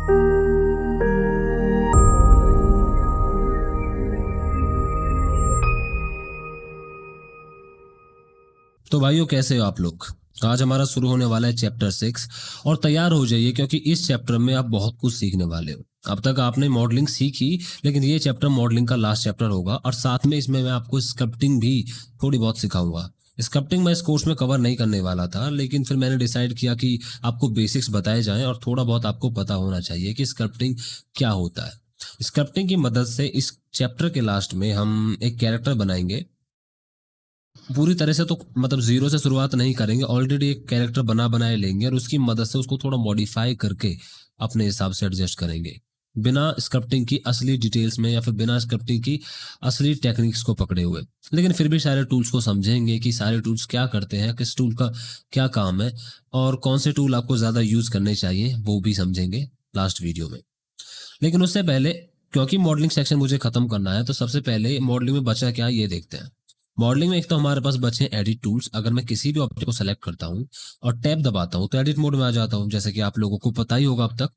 तो भाइयों, कैसे हो आप लोग। आज हमारा शुरू होने वाला है चैप्टर 6 और तैयार हो जाइए क्योंकि इस चैप्टर में आप बहुत कुछ सीखने वाले हो। अब तक आपने मॉडलिंग सीखी, लेकिन ये चैप्टर मॉडलिंग का लास्ट चैप्टर होगा और साथ में इसमें मैं आपको स्क्रिप्टिंग भी थोड़ी बहुत सिखाऊंगा। स्क्रिप्टिंग मैं इस कोर्स में कवर नहीं करने वाला था, लेकिन फिर मैंने डिसाइड किया कि आपको बेसिक्स बताए जाएं और थोड़ा बहुत आपको पता होना चाहिए कि स्क्रिप्टिंग क्या होता है। स्क्रिप्टिंग की मदद से इस चैप्टर के लास्ट में हम एक कैरेक्टर बनाएंगे। पूरी तरह से तो मतलब जीरो से शुरुआत नहीं करेंगे, ऑलरेडी एक कैरेक्टर बनाए लेंगे और उसकी मदद से उसको थोड़ा मॉडिफाई करके अपने हिसाब से एडजस्ट करेंगे, बिना स्क्रिप्टिंग की असली डिटेल्स में या फिर बिना स्क्रिप्टिंग की असली टेक्निक्स को पकड़े हुए। लेकिन फिर भी सारे टूल्स को समझेंगे कि सारे टूल्स क्या करते हैं, किस टूल का क्या काम है और कौन से टूल आपको ज़्यादा यूज़ करने चाहिए, वो भी समझेंगे लास्ट वीडियो में। लेकिन उससे पहले, क्योंकि मॉडलिंग सेक्शन मुझे खत्म करना है, तो सबसे पहले मॉडलिंग में बचा क्या ये देखते हैं। मॉडलिंग में एक तो हमारे पास बचे एडिट टूल्स। अगर मैं किसी भी ऑब्जेक्ट को सेलेक्ट करता हूँ और टैब दबाता हूँ तो एडिट मोड में आ जाता हूँ, जैसे कि आप लोगों को पता ही होगा अब तक।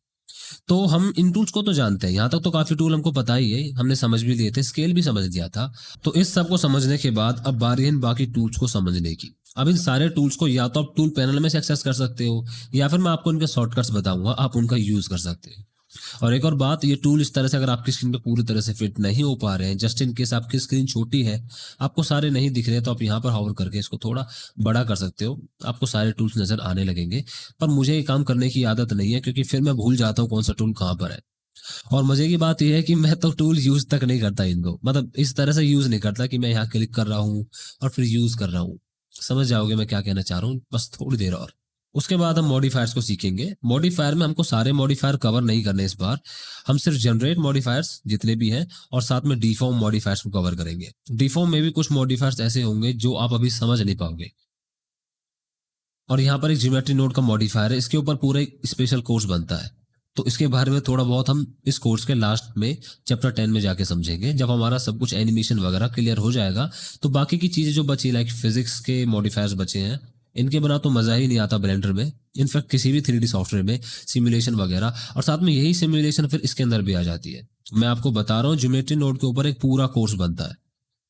तो हम इन टूल्स को तो जानते हैं, यहाँ तक तो काफी टूल हमको पता ही है, हमने समझ भी लिए थे, स्केल भी समझ लिया था। तो इस सब को समझने के बाद अब बारी है इन बाकी टूल्स को समझने की। अब इन सारे टूल्स को या तो आप टूल पैनल में से एक्सेस कर सकते हो या फिर मैं आपको इनके शॉर्टकट्स बताऊंगा, आप उनका यूज कर सकते हो। और एक और बात, ये टूल इस तरह से अगर आपकी स्क्रीन पे पूरी तरह से फिट नहीं हो पा रहे हैं, जस्ट इन केस आपकी स्क्रीन छोटी है, आपको सारे नहीं दिख रहे, तो आप यहाँ पर हॉवर करके इसको थोड़ा बड़ा कर सकते हो, आपको सारे टूल्स नजर आने लगेंगे। पर मुझे ये काम करने की आदत नहीं है क्योंकि फिर मैं भूल जाता हूँ कौन सा टूल कहाँ पर है। और मजे की बात यह है कि मैं तो टूल यूज तक नहीं करता इनको, मतलब इस तरह से यूज नहीं करता कि मैं यहाँ क्लिक कर रहा हूँ और फिर यूज कर रहा हूँ। समझ जाओगे मैं क्या कहना चाह रहा हूँ, बस थोड़ी देर और। उसके बाद हम मॉडिफायर्स को सीखेंगे। मॉडिफायर में हमको सारे मॉडिफायर कवर नहीं करने इस बार, हम सिर्फ जनरेट मॉडिफायर्स जितने भी हैं और साथ में डिफॉर्म मॉडिफायर्स को कवर करेंगे। डिफॉर्म में भी कुछ मॉडिफायर्स ऐसे होंगे जो आप अभी समझ नहीं पाओगे। और यहाँ पर एक ज्योमेट्री नोड का मॉडिफायर है, इसके ऊपर पूरा एक स्पेशल कोर्स बनता है, तो इसके बारे में थोड़ा बहुत हम इस कोर्स के लास्ट में चैप्टर 10 में जाके समझेंगे। जब हमारा सब कुछ एनिमेशन वगैरह क्लियर हो जाएगा तो बाकी की चीजें जो बची, लाइक फिजिक्स के मॉडिफायर्स बचे हैं, इनके बिना तो मजा ही नहीं आता ब्लेंडर में, इनफैक्ट किसी भी 3D सॉफ्टवेयर में, सिमुलेशन वगैरह। और साथ में यही सिमुलेशन फिर इसके अंदर भी आ जाती है। मैं आपको बता रहा हूँ, ज्योमेट्री नोड के ऊपर एक पूरा कोर्स बनता है,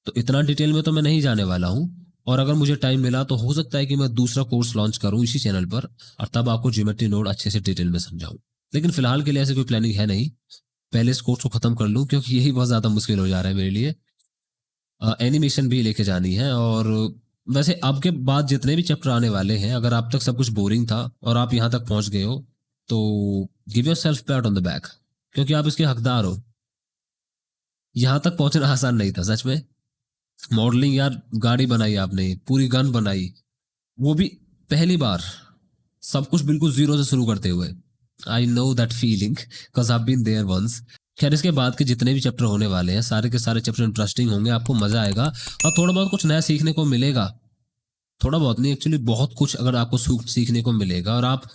तो इतना डिटेल में तो मैं नहीं जाने वाला हूँ। और अगर मुझे टाइम मिला तो हो सकता है कि मैं दूसरा कोर्स लॉन्च करूँ इसी चैनल पर और तब आपको ज्योमेट्री नोड अच्छे से डिटेल में समझाऊं। लेकिन फिलहाल के लिए ऐसे कोई प्लानिंग है नहीं, पहले इस कोर्स को खत्म कर लूं क्योंकि यही बहुत ज्यादा मुश्किल हो जा रहा है मेरे लिए। एनिमेशन भी लेके जानी है। और वैसे अब के बाद जितने भी चैप्टर आने वाले हैं, अगर आप तक सब कुछ बोरिंग था और आप यहाँ तक पहुंच गए हो तो give your self PAT on the back, क्योंकि आप इसके हकदार हो। यहाँ तक पहुंचना आसान नहीं था सच में। मॉडलिंग यार, गाड़ी बनाई आपने, पूरी गन बनाई, वो भी पहली बार, सब कुछ बिल्कुल जीरो से शुरू करते हुए। I know that feeling because I been there once. खैर, इसके बाद के जितने भी चैप्टर होने वाले हैं सारे के सारे चैप्टर इंटरेस्टिंग होंगे, आपको मजा आएगा और थोड़ा बहुत कुछ नया सीखने को मिलेगा। थोड़ा बहुत नहीं, एक्चुअली बहुत कुछ अगर आपको सीखने को मिलेगा और आप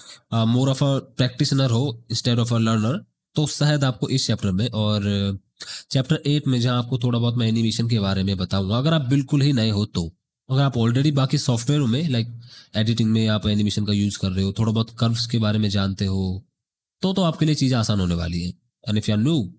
मोर ऑफ अ प्रैक्टिशनर हो इंस्टेड ऑफ अ लर्नर, तो शायद आपको इस चैप्टर में और चैप्टर 8 में, जहां आपको थोड़ा बहुत मैं एनिमेशन के बारे में बताऊंगा, अगर आप बिल्कुल ही नए हो तो। अगर आप ऑलरेडी बाकी सॉफ्टवेयर में लाइक एडिटिंग में आप एनिमेशन का यूज कर रहे हो, थोड़ा बहुत कर्व्स के बारे में जानते हो, तो आपके लिए चीजें आसान होने वाली है। And if you are new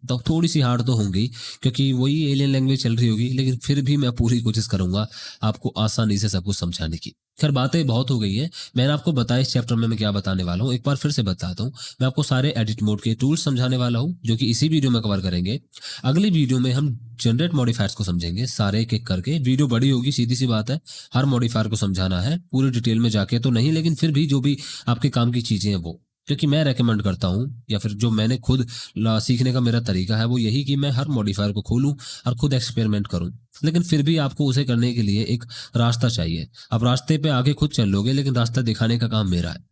तो थोड़ी सी हार्ड तो होंगी क्योंकि वही एलियन लैंग्वेज चल रही होगी, लेकिन फिर भी मैं पूरी कोशिश करूंगा आपको आसानी से सब कुछ समझाने की। खैर, बातें बहुत हो गई है, मैंने आपको बताया इस चैप्टर में मैं क्या बताने वाला हूँ, एक बार फिर से बताता हूँ। मैं आपको सारे एडिट मोड के टूल्स समझाने वाला हूँ जो कि इसी वीडियो में कवर करेंगे। अगली वीडियो में हम जनरेट मॉडिफायर्स को समझेंगे सारे एक एक करके। वीडियो बड़ी होगी, सीधी सी बात है, हर मॉडिफायर को समझाना है पूरी डिटेल में जाके तो नहीं, लेकिन फिर भी जो भी आपके काम की चीजें हैं वो, क्योंकि मैं रेकमेंड करता हूँ या फिर जो मैंने खुद सीखने का मेरा तरीका है वो यही कि मैं हर मॉडिफायर को खोलूं और खुद एक्सपेरिमेंट करूं। लेकिन फिर भी आपको उसे करने के लिए एक रास्ता चाहिए। अब रास्ते पे आगे खुद चल लोगे, लेकिन रास्ता दिखाने का काम मेरा है।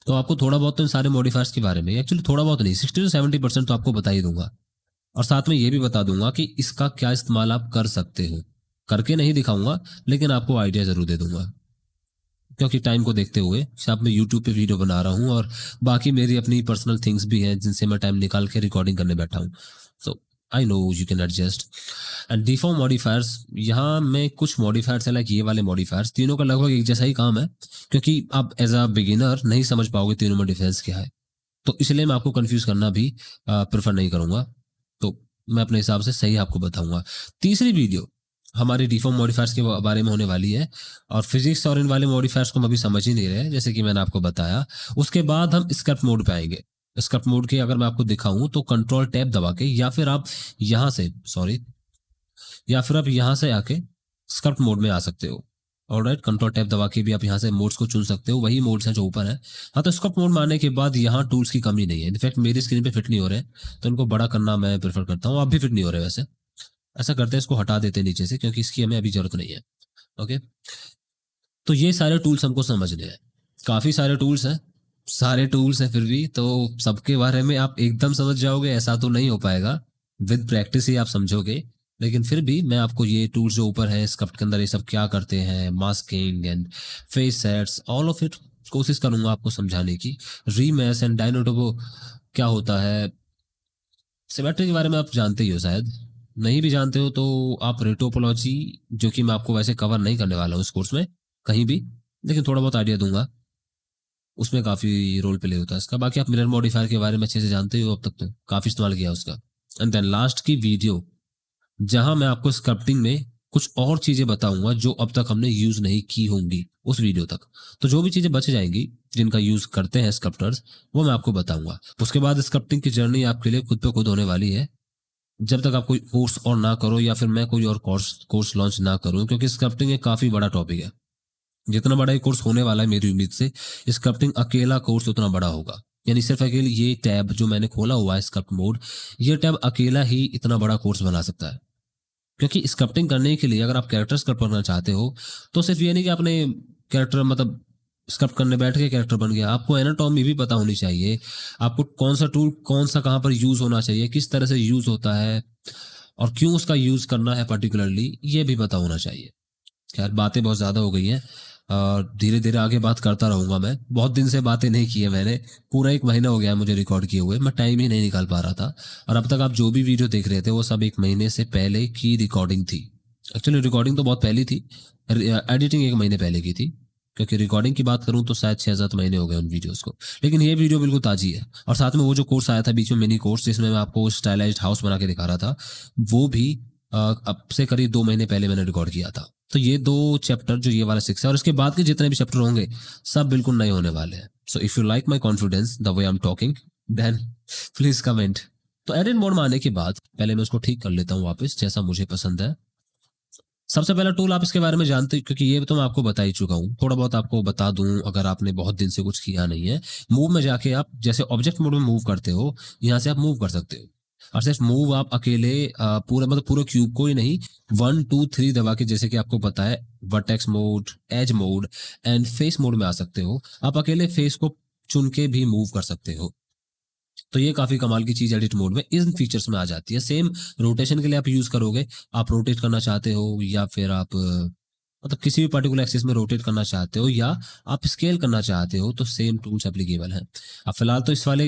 तो आपको थोड़ा बहुत तो इन सारे मॉडिफायर्स के बारे में, एक्चुअली थोड़ा बहुत नहीं, 60 से 70% तो आपको बता ही दूंगा। और साथ में ये भी बता दूंगा कि इसका क्या इस्तेमाल आप कर सकते हो। करके नहीं दिखाऊंगा, लेकिन आपको आइडिया जरूर दे दूंगा, क्योंकि टाइम को देखते हुए साथ में यूट्यूब पे वीडियो बना रहा हूँ और बाकी मेरी अपनी पर्सनल थिंग्स भी हैं जिनसे मैं टाइम निकाल के रिकॉर्डिंग करने बैठा हूँ। So I know you can adjust. And deform modifiers, यहाँ में कुछ मॉडिफायर्स है लाइक ये वाले मॉडिफायर्स, तीनों का लगभग एक जैसा ही काम है, क्योंकि आप एज अ बिगिनर नहीं समझ पाओगे तीनों में डिफरेंस क्या है। तो इसलिए मैं आपको कंफ्यूज करना भी प्रेफर नहीं करूंगा। तो मैं अपने हिसाब से सही आपको बताऊंगा। तीसरी वीडियो हमारे डिफॉर्म मॉडिफायर्स के बारे में होने वाली है, और फिजिक्स और इन वाले मॉडिफायर्स को हम अभी समझ ही नहीं रहे, जैसे कि मैंने आपको बताया। उसके बाद हम स्क्रिप्ट मोड पे आएंगे। स्क्रिप्ट मोड के अगर मैं आपको दिखाऊं तो कंट्रोल टैब दबा के, या फिर आप यहां से यहां से आके स्क्रिप्ट मोड में आ सकते हो। ऑलराइट, कंट्रोल टैब दबा के भी आप यहाँ से मोड्स को चुन सकते हो, वही मोड्स हैं जो ऊपर है। हाँ, तो स्क्रिप्ट मोड में आने के बाद यहाँ टूल्स की कमी नहीं है। इनफैक्ट मेरी स्क्रीन पे फिट नहीं हो रहे, तो इनको बड़ा करना मैं प्रेफर करता हूँ। आप भी फिट नहीं हो रहे वैसे। ऐसा करते हैं, इसको हटा देते हैं नीचे से, क्योंकि इसकी हमें अभी जरूरत नहीं है। ओके, तो ये सारे टूल्स हमको समझने हैं। काफी सारे टूल्स हैं, फिर भी तो सबके बारे में आप एकदम समझ जाओगे ऐसा तो नहीं हो पाएगा। विद प्रैक्टिस ही आप समझोगे। लेकिन फिर भी मैं आपको ये टूल्स जो ऊपर है स्क्रिप्ट के अंदर, ये सब क्या करते हैं, masking and face sets, all of it कोशिश करूंगा आपको समझाने की। रीमैश एंड डायनोटोबो क्या होता है, सिमेट्री के बारे में आप जानते ही हो शायद। नहीं भी जानते हो तो आप रेटोपोलॉजी, जो कि मैं आपको वैसे कवर नहीं करने वाला हूँ इस कोर्स में कहीं भी, लेकिन थोड़ा बहुत आइडिया दूंगा, उसमें काफी रोल प्ले होता है इसका। बाकी आप मिरर मॉडिफायर के बारे में अच्छे से जानते हो, अब तक तो काफी इस्तेमाल किया उसका। एंड देन लास्ट की वीडियो, जहां मैं आपको स्क्रिप्टिंग में कुछ और चीजें बताऊंगा जो अब तक हमने यूज नहीं की होंगी उस वीडियो तक। तो जो भी चीजें बच जाएंगी जिनका यूज करते हैं स्क्रिप्टर्स, वो मैं आपको बताऊंगा। उसके बाद स्क्रिप्टिंग की जर्नी आपके लिए खुद पे खुद होने वाली है, जब तक आप कोई कोर्स और ना करो, या फिर मैं कोई और कोर्स लॉन्च ना करूं, क्योंकि स्क्रिप्टिंग एक काफी बड़ा टॉपिक है। जितना बड़ा ये कोर्स होने वाला है, मेरी उम्मीद से स्क्रिप्टिंग अकेला कोर्स उतना बड़ा होगा। यानी सिर्फ अकेले ये टैब जो मैंने खोला हुआ है स्क्रिप्ट मोड, ये टैब अकेला ही इतना बड़ा कोर्स बना सकता है। क्योंकि स्क्रिप्टिंग करने के लिए अगर आप कैरेक्टर स्क्रिप्ट करना चाहते हो, तो सिर्फ ये नहीं कि आपने कैरेक्टर मतलब स्क्रिप्ट करने बैठ के कैरेक्टर बन गया। आपको एनाटॉमी भी पता होनी चाहिए, आपको कौन सा टूल कौन सा कहाँ पर यूज होना चाहिए, किस तरह से यूज होता है, और क्यों उसका यूज करना है पर्टिकुलरली, ये भी पता होना चाहिए। खैर, बातें बहुत ज़्यादा हो गई हैं, और धीरे धीरे आगे बात करता रहूंगा। मैं बहुत दिन से बातें नहीं की है मैंने, पूरा 1 महीना हो गया है मुझे रिकॉर्ड किए हुए, मैं टाइम ही नहीं निकाल पा रहा था। और अब तक आप जो भी वीडियो देख रहे थे वो सब 1 महीने से पहले की रिकॉर्डिंग थी। एक्चुअली रिकॉर्डिंग तो बहुत पहले थी, एडिटिंग 1 महीने पहले की थी। क्योंकि रिकॉर्डिंग की बात करूं तो शायद 6-7 महीने हो गए उन वीडियोस को। लेकिन ये वीडियो बिल्कुल ताजी है। और साथ में वो जो कोर्स आया था बीच में, मिनी कोर्स, जिसमें मैं आपको स्टाइलाइज्ड हाउस बना के दिखा रहा था, वो भी अब से करीब 2 महीने पहले मैंने रिकॉर्ड किया था। तो ये 2 चैप्टर जो ये वाला 6 है, और इसके बाद के जितने भी चैप्टर होंगे सब बिल्कुल नए होने वाले हैं। So if you like my confidence the way I am talking, then please comment. तो एडिट मोड में आने के बाद पहले मैं उसको ठीक कर लेता हूँ वापस, जैसा मुझे पसंद है। सबसे पहला टूल आप इसके बारे में जानते, क्योंकि ये तो मैं आपको बता ही चुका हूँ, थोड़ा बहुत आपको बता दूं अगर आपने बहुत दिन से कुछ किया नहीं है। मूव में जाके आप जैसे ऑब्जेक्ट मोड में मूव करते हो, यहाँ से आप मूव कर सकते हो। और सिर्फ मूव आप अकेले पूरा मतलब पूरे क्यूब को ही नहीं, 1 2 3 दबा के, जैसे कि आपको पता है vertex mode, edge mode and face mode में आ सकते हो। आप अकेले फेस को चुन के भी मूव कर सकते हो। तो ये काफी कमाल की चीज एडिट मोड में इन फीचर्स में आ जाती है। सेम रोटेशन के लिए आप यूज करोगे, आप रोटेट करना चाहते हो, या फिर आप मतलब किसी भी पर्टिकुलर एक्सिस में रोटेट करना चाहते हो, या आप स्केल करना चाहते हो, तो सेम टूल्स एप्लीकेबल हैं। अब फिलहाल तो इस वाले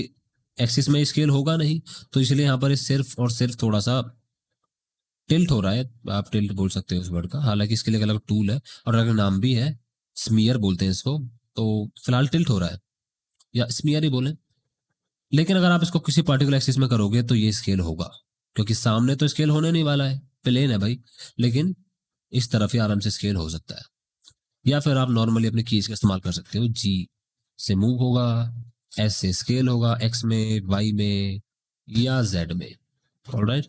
एक्सिस में स्केल होगा नहीं, तो इसलिए यहाँ पर सिर्फ और सिर्फ थोड़ा सा टिल्ट हो रहा है। आप टिल्ट बोल सकते हो उस वर्ड का, हालांकि इसके लिए अलग टूल है और अलग नाम भी है, स्मीयर बोलते हैं इसको। तो फिलहाल टिल्ट हो रहा है, या स्मीयर ही बोले। लेकिन अगर आप इसको किसी पार्टिकुलर एक्सिस में करोगे तो ये स्केल होगा, क्योंकि सामने तो स्केल होने नहीं वाला है, प्लेन है भाई। लेकिन इस तरफ ही आराम से स्केल हो सकता है। या फिर आप नॉर्मली अपने कीज का इस्तेमाल कर सकते हो। जी से मूव होगा, एस से स्केल होगा, एक्स में, वाई में, या जेड में। ऑलराइट,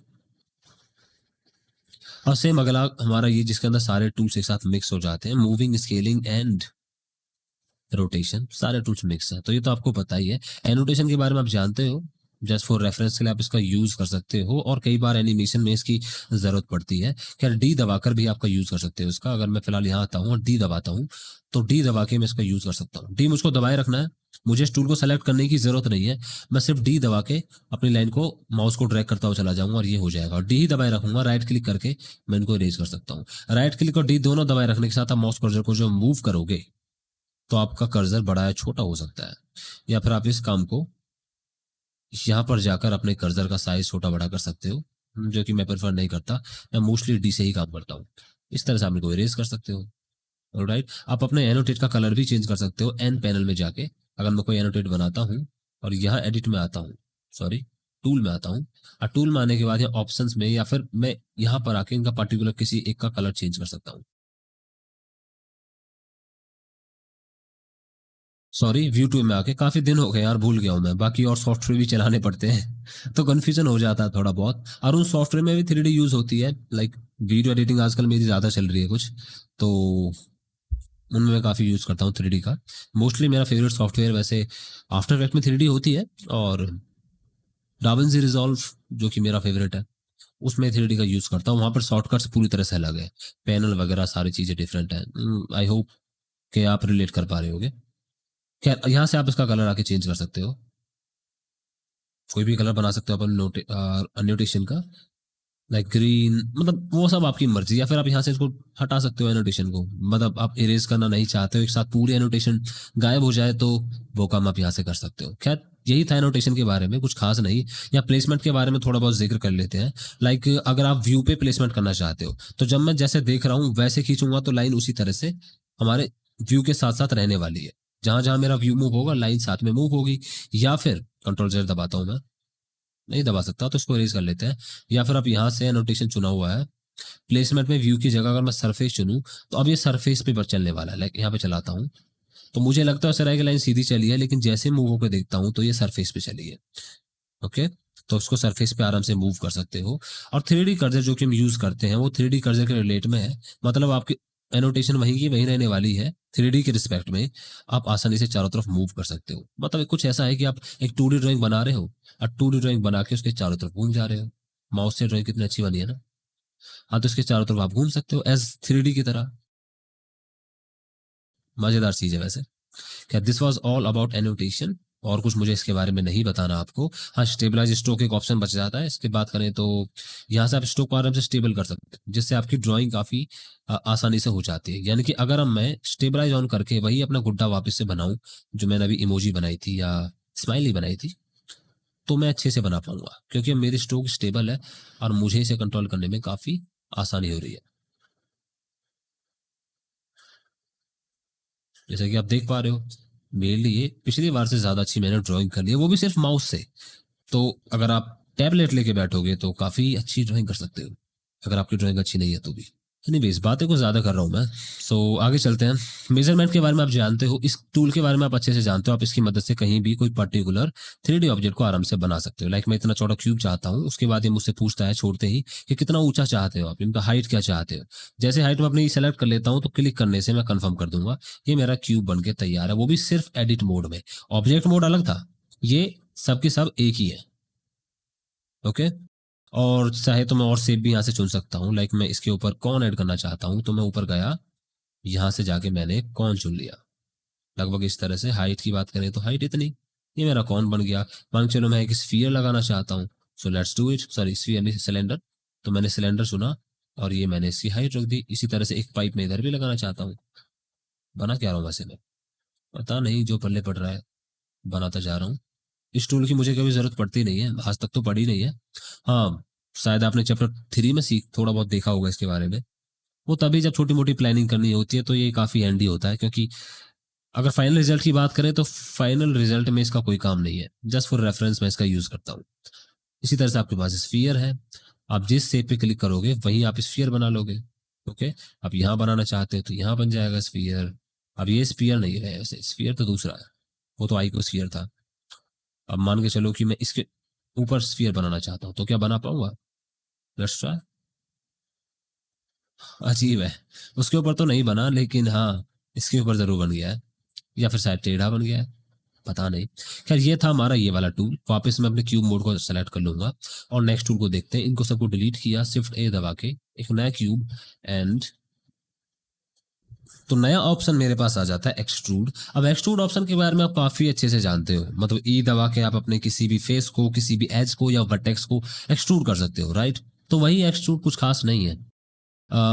और सेम अगला हमारा ये, जिसके अंदर सारे टूल्स एक साथ मिक्स हो जाते हैं, मूविंग, स्केलिंग एंड रोटेशन, सारे टूल्स मिक्स है। तो ये तो आपको पता ही है। एनोटेशन के बारे में आप जानते हो, जस्ट फॉर रेफरेंस के लिए आप इसका यूज कर सकते हो, और कई बार एनिमेशन में इसकी जरूरत पड़ती है। खैर, डी दबाकर भी आपका यूज कर सकते हो इसका। अगर मैं फिलहाल यहाँ आता हूँ और डी दबाता हूँ, तो डी दबा के मैं इसका यूज कर सकता हूँ। डी मुझको दबाए रखना है, मुझे इस टूल को सेलेक्ट करने की जरूरत नहीं है। मैं सिर्फ डी दबा के अपनी लाइन को, माउस को ड्रैग करता हुआ चला जाऊंगा और ये हो जाएगा। और डी ही दबाए रखूंगा, राइट क्लिक करके मैं इनको इरेज कर सकता हूँ। राइट क्लिक और डी दोनों दबाए रखने के साथ आप माउस कर्सर को जो मूव करोगे, तो आपका कर्सर बड़ा या छोटा हो सकता है। या फिर आप इस काम को यहां पर जाकर अपने कर्सर का साइज छोटा बड़ा कर सकते हो, जो कि मैं प्रेफर नहीं करता। मैं मोस्टली डी से ही काम करता हूँ। इस तरह से आप इनको इरेज कर सकते हो। ऑलराइट, आप अपने एनोटेट का कलर भी चेंज कर सकते हो एन पैनल में जाके। अगर मैं कोई एनोटेट बनाता हूँ और यहाँ एडिट में आता हूँ, सॉरी टूल में आता हूँ। और टूल में आने के बाद यहाँ ऑप्शंस में, या फिर मैं यहाँ पर आके इनका पर्टिकुलर किसी एक का कलर चेंज कर सकता हूँ। सॉरी, व्यू टू में आके, काफी दिन हो गए यार, भूल गया हूँ मैं, बाकी और सॉफ्टवेयर भी चलाने पड़ते हैं तो कंफ्यूजन हो जाता है थोड़ा बहुत। और उन सॉफ्टवेयर में भी 3D यूज होती है, लाइक वीडियो एडिटिंग आजकल मेरी ज्यादा चल रही है कुछ, तो उनमें मैं काफी यूज करता हूँ 3D का। मोस्टली मेरा फेवरेट सॉफ्टवेयर वैसे आफ्टर इफेक्ट में 3D होती है, और डाविंसी रिजॉल्व जो कि मेरा फेवरेट है, उसमें 3D का यूज करता हूँ। वहां पर शॉर्टकट्स पूरी तरह से अलग है, पैनल वगैरह सारी चीजें डिफरेंट है। आई होप कि आप रिलेट कर पा रहे होगे। खैर, यहाँ से आप इसका कलर आके चेंज कर सकते हो, कोई भी कलर बना सकते हो अपन एनोटेशन का, लाइक ग्रीन, मतलब वो सब आपकी मर्जी। या फिर आप यहाँ से इसको हटा सकते हो एनोटेशन को, मतलब आप इरेज करना नहीं चाहते हो एक साथ पूरी एनोटेशन गायब हो जाए, तो वो काम आप यहाँ से कर सकते हो। खैर, यही था एनोटेशन के बारे में, कुछ खास नहीं। या प्लेसमेंट के बारे में थोड़ा बहुत जिक्र कर लेते हैं। लाइक अगर आप व्यू पे प्लेसमेंट करना चाहते हो, तो जब मैं जैसे देख रहा हूँ वैसे खींचूंगा तो लाइन उसी तरह से हमारे व्यू के साथ साथ रहने वाली है। जहां जहां मेरा व्यू मूव होगा लाइन साथ में मूव होगी। या फिर कंट्रोल जेड दबाता हूं मैं, नहीं दबा सकता तो इसको इरेज कर लेते हैं। या फिर आप यहाँ से एनोटेशन चुना हुआ है, प्लेसमेंट में व्यू की जगह अगर मैं सरफेस चुनूं, तो अब ये सरफेस पे चलने वाला है। लाइक यहाँ पे चलाता हूँ तो मुझे लगता है सर की लाइन सीधी चली है, लेकिन जैसे मूव होकर देखता हूँ तो ये सरफेस पे चली है। ओके, तो उसको सरफेस पे आराम से मूव कर सकते हो। और 3D कर्सर जो कि हम यूज करते हैं वो 3D कर्सर के रिलेट में है, मतलब आपकी एनोटेशन वहीं की वहीं रहने वाली है। 3D के रिस्पेक्ट में आप आसानी से चारों तरफ मूव कर सकते हो। मतलब कुछ ऐसा है कि आप एक 2D ड्राइंग बना रहे हो और 2D ड्राइंग बना के उसके चारों तरफ घूम जा रहे हो। माउस से ड्राइंग कितनी अच्छी बनी है ना। हाँ, तो इसके चारों तरफ आप घूम सकते हो एज 3D की तरह। मजेदार चीज है वैसे। क्या, this was all about annotation. और कुछ मुझे इसके बारे में नहीं बताना आपको। हाँ, स्टेबलाइज स्ट्रोक एक ऑप्शन बच जाता है, इसकी बात करें तो यहाँ से आप स्ट्रोक को आराम से स्टेबल कर सकते हैं, जिससे आपकी ड्राइंग काफी आसानी से हो जाती है। यानी कि अगर हम मैं स्टेबलाइज ऑन करके वही अपना गुड्डा वापस से बनाऊं, जो मैंने अभी इमोजी बनाई थी या स्माइली बनाई थी, तो मैं अच्छे से बना पाऊंगा, क्योंकि अब मेरी स्ट्रोक स्टेबल है और मुझे इसे कंट्रोल करने में काफी आसानी हो रही है। जैसे कि आप देख पा रहे हो, मेरे लिए पिछली बार से ज्यादा अच्छी मैंने ड्राइंग कर ली है, वो भी सिर्फ माउस से। तो अगर आप टैबलेट लेके बैठोगे तो काफी अच्छी ड्राइंग कर सकते हो, अगर आपकी ड्राइंग अच्छी नहीं है तो भी। एनीवेज, बातें को ज्यादा कर रहा हूँ मैं। सो आगे चलते हैं। मेजरमेंट के बारे में आप जानते हो, इस टूल के बारे में आप अच्छे से जानते हो। आप इसकी मदद से कहीं भी कोई पर्टिकुलर 3D ऑब्जेक्ट को आराम से बना सकते हो। लाइक मैं इतना चौड़ा क्यूब चाहता हूँ, उसके बाद ये मुझसे पूछता है छोड़ते ही कि कितना ऊंचा चाहते हो आप, इनका हाइट क्या चाहते हो। जैसे हाइट में अपनी सेलेक्ट कर लेता हूँ तो क्लिक करने से मैं कंफर्म कर दूंगा, ये मेरा क्यूब बन के तैयार है, वो भी सिर्फ एडिट मोड में। ऑब्जेक्ट मोड अलग था, ये सबके सब एक ही है। ओके। और चाहे तो मैं और शेप भी यहाँ से चुन सकता हूँ। लाइक मैं इसके ऊपर कौन ऐड करना चाहता हूँ, तो मैं ऊपर गया, यहाँ से जाके मैंने कौन चुन लिया। लगभग इस तरह से। हाइट की बात करें तो हाइट इतनी, ये मेरा कौन बन गया। मान के चलो मैं एक स्फीयर लगाना चाहता हूँ, so let's do it. Sorry, sphere नहीं, सिलेंडर। तो मैंने सिलेंडर चुना और ये मैंने इसकी हाइट रख दी। इसी तरह से एक पाइप में इधर भी लगाना चाहता हूँ। बना क्या रहा हूँ वैसे मैं, पता नहीं, जो पल्ले पड़ रहा है बनाता जा रहा हूँ। इस टूल की मुझे कभी जरूरत पड़ती नहीं है, आज तक तो पड़ी नहीं है। हाँ, शायद आपने चैप्टर 3 में सीख थोड़ा बहुत देखा होगा इसके बारे में। वो तभी जब छोटी मोटी प्लानिंग करनी होती है तो ये काफी हैंडी होता है, क्योंकि अगर फाइनल रिजल्ट की बात करें तो फाइनल रिजल्ट में इसका कोई काम नहीं है, जस्ट फॉर रेफरेंस मैं इसका यूज करता हूँ। इसी तरह से आपके पास स्फीयर है, आप जिस शेप पे क्लिक करोगे वहीं आप स्फीयर बना लोगे। ओके, आप यहाँ बनाना चाहते हो तो यहाँ बन जाएगा स्फीयर। अब ये स्फीयर नहीं है, वैसे स्फीयर तो दूसरा है, वो तो आइको स्फीयर था। अब मान के चलो कि मैं इसके ऊपर स्फीयर बनाना चाहता हूँ, तो क्या बना पाऊंगा? Let's try. अजीब है, उसके ऊपर तो नहीं बना, लेकिन हाँ इसके ऊपर जरूर बन गया है, या फिर शायद टेढ़ा बन गया है, पता नहीं। खैर, ये था हमारा ये वाला टूल। वापस मैं अपने क्यूब मोड को सेलेक्ट कर लूंगा और नेक्स्ट टूल को देखते हैं। इनको सबको डिलीट किया, शिफ्ट ए दबा के एक नया क्यूब, एंड तो नया ऑप्शन मेरे पास आ जाता है एक्सट्रूड। अब एक्सट्रूड ऑप्शन के बारे में आप काफी अच्छे से जानते हो, मतलब ई दबा के आप अपने किसी भी फेस को, किसी भी एज को या वर्टेक्स को एक्सट्रूड कर सकते हो, राइट। तो वही एक्सट्रूड, कुछ खास नहीं है।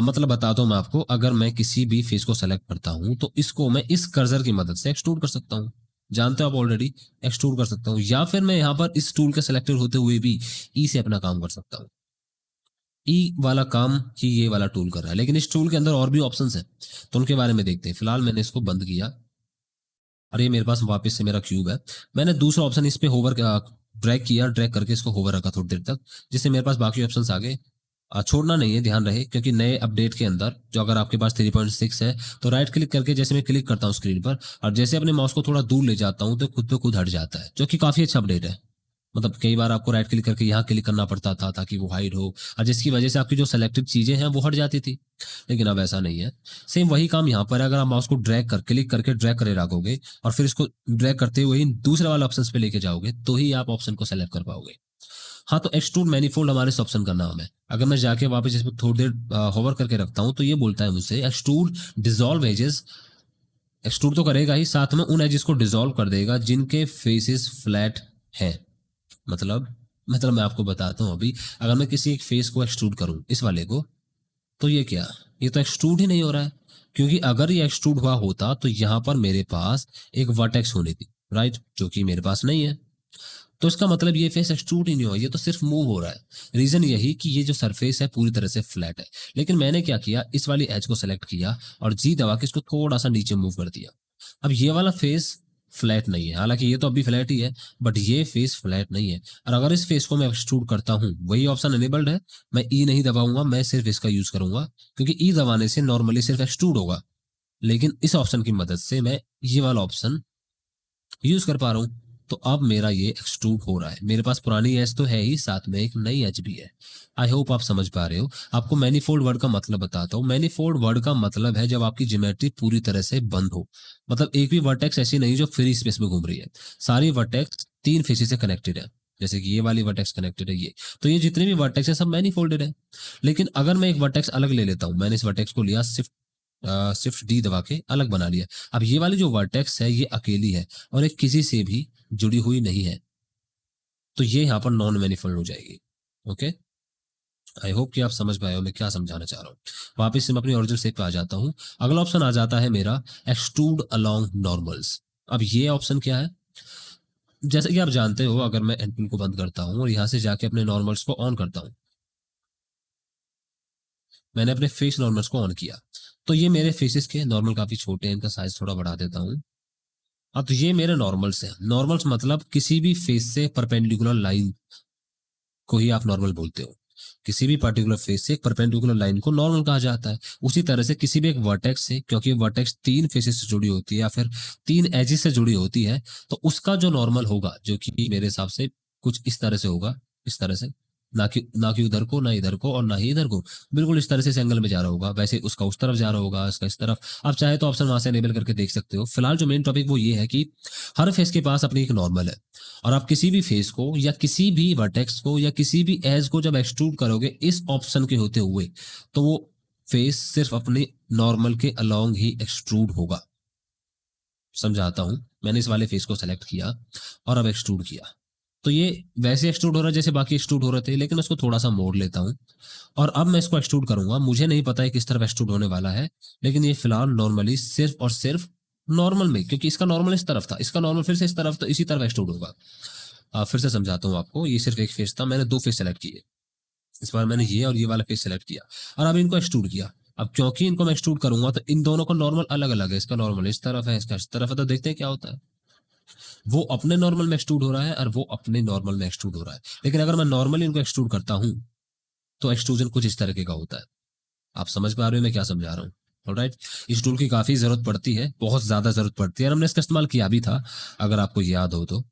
मतलब बताता हूँ मैं आपको, अगर मैं किसी भी फेस को सेलेक्ट करता हूँ तो इसको मैं इस कर्सर की मदद से एक्सट्रूड कर सकता हूँ। जानते हो आप ऑलरेडी, एक्सट्रूड कर सकता हूँ। या फिर मैं यहाँ पर इस टूल के सेलेक्टेड होते हुए भी ई से अपना काम कर सकता हूँ। ई वाला काम ही ये वाला टूल कर रहा है, लेकिन इस टूल के अंदर और भी ऑप्शंस हैं, तो उनके बारे में देखते हैं। फिलहाल मैंने इसको बंद किया। और ये मेरे पास वापस से मेरा क्यूब है। मैंने दूसरा ऑप्शन इस पे होवर ड्रैग किया, ड्रैग करके इसको होवर रखा थोड़ी देर तक, जिससे मेरे पास बाकी ऑप्शंस आ गए। छोड़ना नहीं है, ध्यान रहे, क्योंकि नए अपडेट के अंदर जो अगर आपके पास 3.6 है तो राइट क्लिक करके जैसे मैं क्लिक करता हूँ स्क्रीन पर और जैसे अपने माउस को थोड़ा दूर ले जाता हूँ तो खुद पे खुद हट जाता है, जो कि काफी अच्छा अपडेट है। मतलब कई बार आपको राइट क्लिक करके यहाँ क्लिक करना पड़ता था ताकि वो हाइड हो, और जिसकी वजह से आपकी जो सेलेक्टेड चीजें हैं वो हट जाती थी, लेकिन अब ऐसा नहीं है। सेम वही काम यहाँ पर है, अगर आप माउस को ड्रैग कर क्लिक करके ड्रैग करे रखोगे और फिर इसको ड्रैग करते हुए दूसरे वाले ऑप्शन पे लेके जाओगे तो ही आप ऑप्शन को सेलेक्ट कर पाओगे। हाँ, तो एक्सट्रूड मैनिफोल्ड हमारे इस ऑप्शन का नाम है। अगर मैं जाके वापस इस पर थोड़ी देर होवर करके रखता हूँ तो ये बोलता है मुझसे एक्सट्रूड डिसॉल्व एजेस। एक्सट्रूड तो करेगा ही, साथ में उन एजेस को डिसॉल्व कर देगा जिनके फेसेस फ्लैट हैं। मतलब मैं आपको बताता हूँ अभी, अगर मैं किसी एक फेस को एक्सट्रूड करूँ इस वाले को, तो ये क्या, ये तो एक्सट्रूड ही नहीं हो रहा है। क्योंकि अगर ये एक्सट्रूड हुआ होता तो यहाँ पर मेरे पास एक वर्टेक्स होनी थी, राइट, जो कि मेरे पास नहीं है। तो इसका मतलब ये फेस एक्सट्रूड ही नहीं हुआ, ये तो सिर्फ मूव हो रहा है। रीजन यही कि ये जो सरफेस है पूरी तरह से फ्लैट है। लेकिन मैंने क्या किया, इस वाली एज को सेलेक्ट किया और जी दबा के इसको थोड़ा सा नीचे मूव कर दिया। अब ये वाला फेस फ्लैट नहीं है, हालांकि ये तो अभी फ्लैट ही है, बट ये फेस फ्लैट नहीं है। और अगर इस फेस को मैं एक्सट्रूड करता हूँ, वही ऑप्शन एनेबल्ड है, मैं ई नहीं दबाऊंगा, मैं सिर्फ इसका यूज करूंगा, क्योंकि ई दबाने से नॉर्मली सिर्फ एक्सट्रूड होगा। लेकिन इस ऑप्शन की मदद से मैं ये वाला ऑप्शन यूज कर पा रहा हूं, तो अब मेरा ये एक्सट्रूड हो रहा है। मेरे पास पुरानी एज तो है ही, साथ में एक नई एज भी है। आई होप आप समझ पा रहे हो। आपको मैनीफोल्ड वर्ड का मतलब बताता हूँ। मैनीफोल्ड वर्ड का मतलब है जब आपकी ज्योमेट्री पूरी तरह से बंद हो, मतलब एक भी वर्टेक्स ऐसी नहीं जो फ्री स्पेस में घूम रही है। सारी वर्टेक्स 3 फेसेस से कनेक्टेड है, जैसे कि ये वाली वर्टेक्स कनेक्टेड है, ये तो ये जितने भी वर्टेक्स है सब मैनीफोल्डेड है। लेकिन अगर मैं एक वर्टेक्स अलग ले लेता हूं, मैंने इस वर्टेक्स को लिया, शिफ्ट डी दबा के अलग बना लिया। अब ये वाली जो वर्टेक्स है ये अकेली है और एक किसी से भी जुड़ी हुई नहीं है, तो ये यहाँ पर नॉन मैनिफोल्ड हो जाएगी। ओके, आई होप कि आप समझ पाए हो मैं क्या समझाना चाह रहा हूँ। वापिस से मैं अपनी ओरिजिनल शेप पे आ जाता हूँ। अगला ऑप्शन आ जाता है मेरा एक्सट्रूड अलोंग नॉर्मल्स। अब ये ऑप्शन क्या है, जैसे कि आप जानते हो, अगर मैं एंड को बंद करता हूँ और यहाँ से जाके अपने नॉर्मल्स को ऑन करता हूँ, मैंने अपने फेस नॉर्मल्स को ऑन किया, तो ये मेरे फेसेस के नॉर्मल काफी छोटे हैं, इनका साइज थोड़ा बढ़ा देता हूँ। अब तो ये मेरे नॉर्मल्स हैं। नॉर्मल्स मतलब किसी भी फेस से परपेंडिकुलर लाइन को ही आप नॉर्मल बोलते हो। किसी भी पर्टिकुलर फेस से एक परपेंडिकुलर लाइन को नॉर्मल कहा जाता है। उसी तरह से किसी भी एक वर्टेक्स से, क्योंकि वर्टेक्स 3 फेसेस से जुड़ी होती है या फिर 3 एजेस से जुड़ी होती है, तो उसका जो नॉर्मल होगा, जो कि मेरे हिसाब से कुछ इस तरह से होगा, इस तरह से, ना कि उधर को, ना इधर को और ना ही इधर को, बिल्कुल इस तरह से इस एंगल में जा रहा होगा। वैसे उसका उस तरफ जा रहा होगा, इसका इस तरफ। आप चाहे तो ऑप्शन वहां से एनेबल करके देख सकते हो। फिलहाल जो मेन टॉपिक वो ये है कि हर फेस के पास अपनी एक नॉर्मल है, और आप किसी भी फेस को या किसी भी वर्टेक्स को या किसी भी एज को जब एक्सट्रूड करोगे इस ऑप्शन के होते हुए, तो वो फेस सिर्फ अपने नॉर्मल के अलोंग ही एक्सट्रूड होगा। समझाता हूं, मैंने इस वाले फेस को सेलेक्ट किया और अब एक्सट्रूड किया, तो ये वैसे एक्सट्रूड हो रहा है जैसे बाकी एक्सट्रूड हो रहे थे, लेकिन उसको थोड़ा सा मोड़ लेता हूं और अब मैं इसको एक्सट्रूड करूंगा। मुझे नहीं पता है किस तरफ एक्सट्रूड होने वाला है, लेकिन ये फिलहाल नॉर्मली सिर्फ और सिर्फ नॉर्मल में, क्योंकि इसका नॉर्मल इस तरफ था, इसका नॉर्मल फिर से इस तरफ, तो इसी तरफ एक्सट्रूड होगा। फिर से समझाता हूँ आपको। ये सिर्फ एक फेस था, मैंने 2 फेस सेलेक्ट किए। इस बार मैंने ये और ये वाला फेस सेलेक्ट किया और अब इनको एक्सट्रूड किया। अब क्योंकि इनको मैं एक्सट्रूड करूंगा तो इन दोनों का नॉर्मल अलग अलग है। इसका नॉर्मल इस तरफ है, इसका इस तरफ है, तो देखते हैं क्या होता है। वो अपने नॉर्मल में एक्सट्रूड हो रहा है और वो अपने नॉर्मल में एक्सट्रूड हो रहा है। लेकिन अगर मैं नॉर्मली इनको एक्सट्रूड करता हूं तो एक्सट्रूजन कुछ इस तरीके का होता है। आप समझ पा रहे हो मैं क्या समझा रहा हूँ? ऑलराइट, इस टूल की काफी जरूरत पड़ती है, बहुत ज्यादा जरूरत पड़ती है, और हमने इसका इस्तेमाल किया भी था, अगर आपको याद हो तो।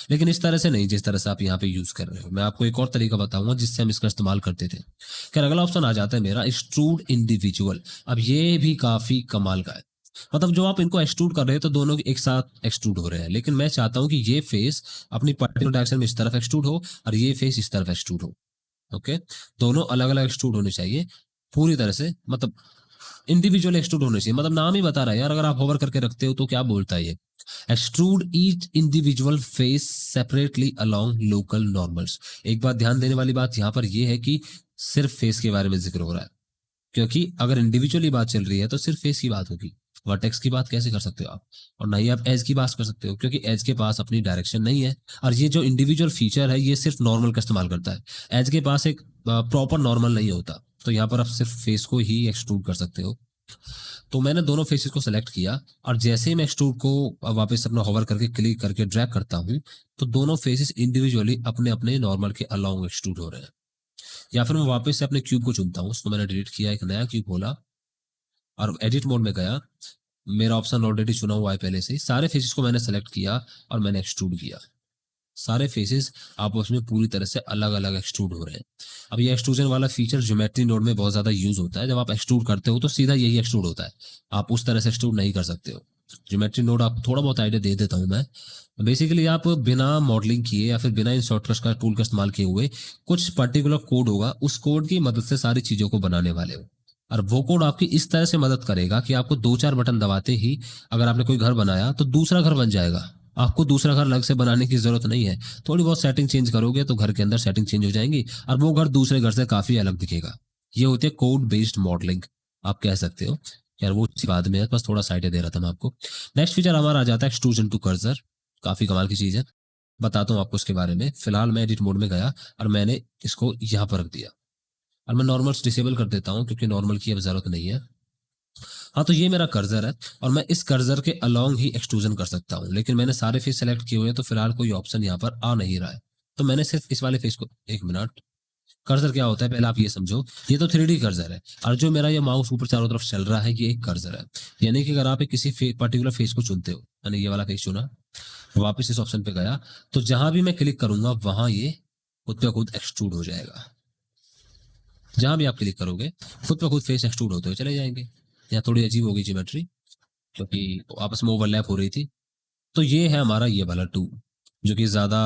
लेकिन इस तरह से नहीं जिस तरह से आप यहाँ पे यूज कर रहे हो। मैं आपको एक और तरीका बताऊंगा जिससे हम इसका इस्तेमाल करते थे। खैर, अगला ऑप्शन आ जाता है मेरा एक्सट्रूड इंडिविजुअल। अब ये भी काफी कमाल का है। मतलब जो आप इनको एक्सट्रूड कर रहे हैं तो दोनों एक साथ एक्सट्रूड हो रहे हैं, लेकिन मैं चाहता हूं कि ये फेस अपनी पर्टिकुलर डायरेक्शन में इस तरफ एक्सट्रूड हो और ये फेस इस तरफ एक्सट्रूड हो। ओके, दोनों अलग अलग एक्सट्रूड होने चाहिए पूरी तरह से, मतलब इंडिविजुअल एक्सट्रूड होने चाहिए। मतलब नाम ही बता रहा है यार, अगर आप होवर करके रखते हो तो क्या बोलता है ये, extrude each individual face separately along local normals. एक बात ध्यान देने वाली बात यहाँ पर यह है कि सिर्फ फेस के बारे में जिक्र हो रहा है, क्योंकि अगर इंडिविजुअली बात चल रही है तो सिर्फ फेस की बात होगी। वर्टेक्स की बात कैसे कर सकते हो आप, और ना ही आप एज की बात कर सकते हो, क्योंकि एज के पास अपनी डायरेक्शन नहीं है। और ये जो इंडिविजुअल फीचर है ये सिर्फ नॉर्मल का इस्तेमाल करता है, एज के पास एक प्रॉपर नॉर्मल नहीं होता। तो यहाँ पर आप सिर्फ फेस को ही एक्सट्रूड कर सकते हो। तो मैंने दोनों फेसेस को सेलेक्ट किया और जैसे ही मैं एक्सट्रूड को वापस अपना होवर करके क्लिक करके ड्रैग करता हूं, तो दोनों फेसेस इंडिविजुअली अपने अपने नॉर्मल के अलोंग एक्सट्रूड हो रहे हैं। या फिर मैं वापस से अपने क्यूब को चुनता हूं, उसको मैंने डिलीट किया, एक नया क्यूब खोला और एडिट मोड में गया। मेरा ऑप्शन ऑलरेडी चुना हुआ है पहले से ही, सारे फेसेस को मैंने सेलेक्ट किया और मैंने एक्सट्रूड किया। सारे फेसेस आपस में पूरी तरह से अलग अलग एक्सट्रूड हो रहे हैं। अब ये एक्सट्रूजन वाला फीचर ज्योमेट्री नोड में बहुत ज्यादा यूज होता है। जब आप एक्सट्रूड करते हो तो सीधा यही एक्सट्रूड होता है, आप उस तरह से एक्सट्रूड नहीं कर सकते हो। ज्योमेट्री नोड आप थोड़ा बहुत आइडिया दे देता हूं मैं। बेसिकली आप बिना मॉडलिंग किए या फिर बिना इन शॉर्टकट्स का टूल का इस्तेमाल किए हुए कुछ पर्टिकुलर कोड होगा, उस कोड की मदद से सारी चीजों को बनाने वाले हो। और वो कोड आपकी इस तरह से मदद करेगा कि आपको 2-4 बटन दबाते ही अगर आपने कोई घर बनाया तो दूसरा घर बन जाएगा। आपको दूसरा घर अलग से बनाने की जरूरत नहीं है। थोड़ी बहुत सेटिंग चेंज करोगे तो घर के अंदर सेटिंग चेंज हो जाएंगी और वो घर दूसरे घर से काफी अलग दिखेगा। ये होती है कोड बेस्ड मॉडलिंग, आप कह सकते हो। यार वो इसी बाद में है, बस थोड़ा सा आइडिया दे रहा था मैं आपको। नेक्स्ट फीचर हमारा आ जाता है एक्सट्रूजन टू कर्सर। काफी कमाल की चीज है, बताता हूँ आपको इसके बारे में। फिलहाल मैं एडिट मोड में गया और मैंने इसको यहाँ पर रख दिया और मैं नॉर्मल्स डिसेबल कर देता हूँ क्योंकि नॉर्मल की अब जरूरत नहीं है। हाँ, तो ये मेरा कर्सर है और मैं इस कर्सर के अलोंग ही एक्सट्रूजन कर सकता हूँ, लेकिन मैंने सारे फेस सेलेक्ट किए हुए हैं तो फिलहाल कोई ऑप्शन यहाँ पर आ नहीं रहा है। तो मैंने सिर्फ इस वाले फेस को, एक मिनट, कर्सर क्या होता है पहले आप ये समझो। ये तो 3D कर्सर है और जो मेरा ये माउस ऊपर चारों तरफ चल रहा है ये एक कर्सर है। यानी कि अगर आप किसी पर्टिकुलर फेस को चुनते हो, मैंने ये वाला फेस चुना, वापस इस ऑप्शन पे गया, तो जहां भी मैं क्लिक करूंगा वहां ये खुद पे खुद एक्सट्रूड हो जाएगा। जहां भी आप क्लिक करोगे खुद पे खुद फेस एक्सट्रूड होते हुए चले जाएंगे। यहाँ थोड़ी अजीब होगी ज्योमेट्री क्योंकि आपस में ओवरलैप हो रही थी। तो ये है हमारा ये वाला टूल, जो कि ज्यादा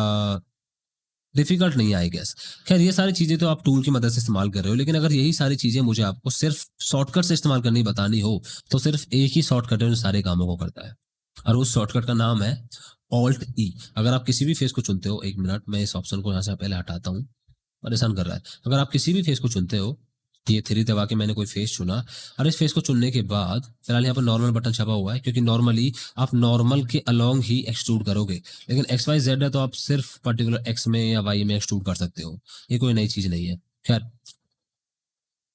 डिफिकल्ट नहीं है आई गेस। खैर ये सारी चीजें तो आप टूल की मदद से इस्तेमाल कर रहे हो, लेकिन अगर यही सारी चीजें मुझे आपको सिर्फ शॉर्टकट से इस्तेमाल करनी बतानी हो तो सिर्फ एक ही शॉर्टकट है जो सारे कामों को करता है और उस शॉर्टकट का नाम है ऑल्ट ई। अगर आप किसी भी फेस को चुनते हो, एक मिनट मैं इस ऑप्शन को यहाँ से पहले हटाता हूँ, परेशान कर रहा है। अगर आप किसी भी फेस को चुनते हो, ये 3 दबा के मैंने कोई फेस चुना और इस फेस को चुनने के बाद फिलहाल यहाँ पर नॉर्मल बटन छपा हुआ है क्योंकि नॉर्मली आप नॉर्मल के अलोंग ही एक्सट्रूड करोगे, लेकिन एक्स वाई जेड है तो आप सिर्फ पर्टिकुलर एक्स में या वाई में एक्सट्रूड कर सकते हो। ये कोई नई चीज नहीं है। खैर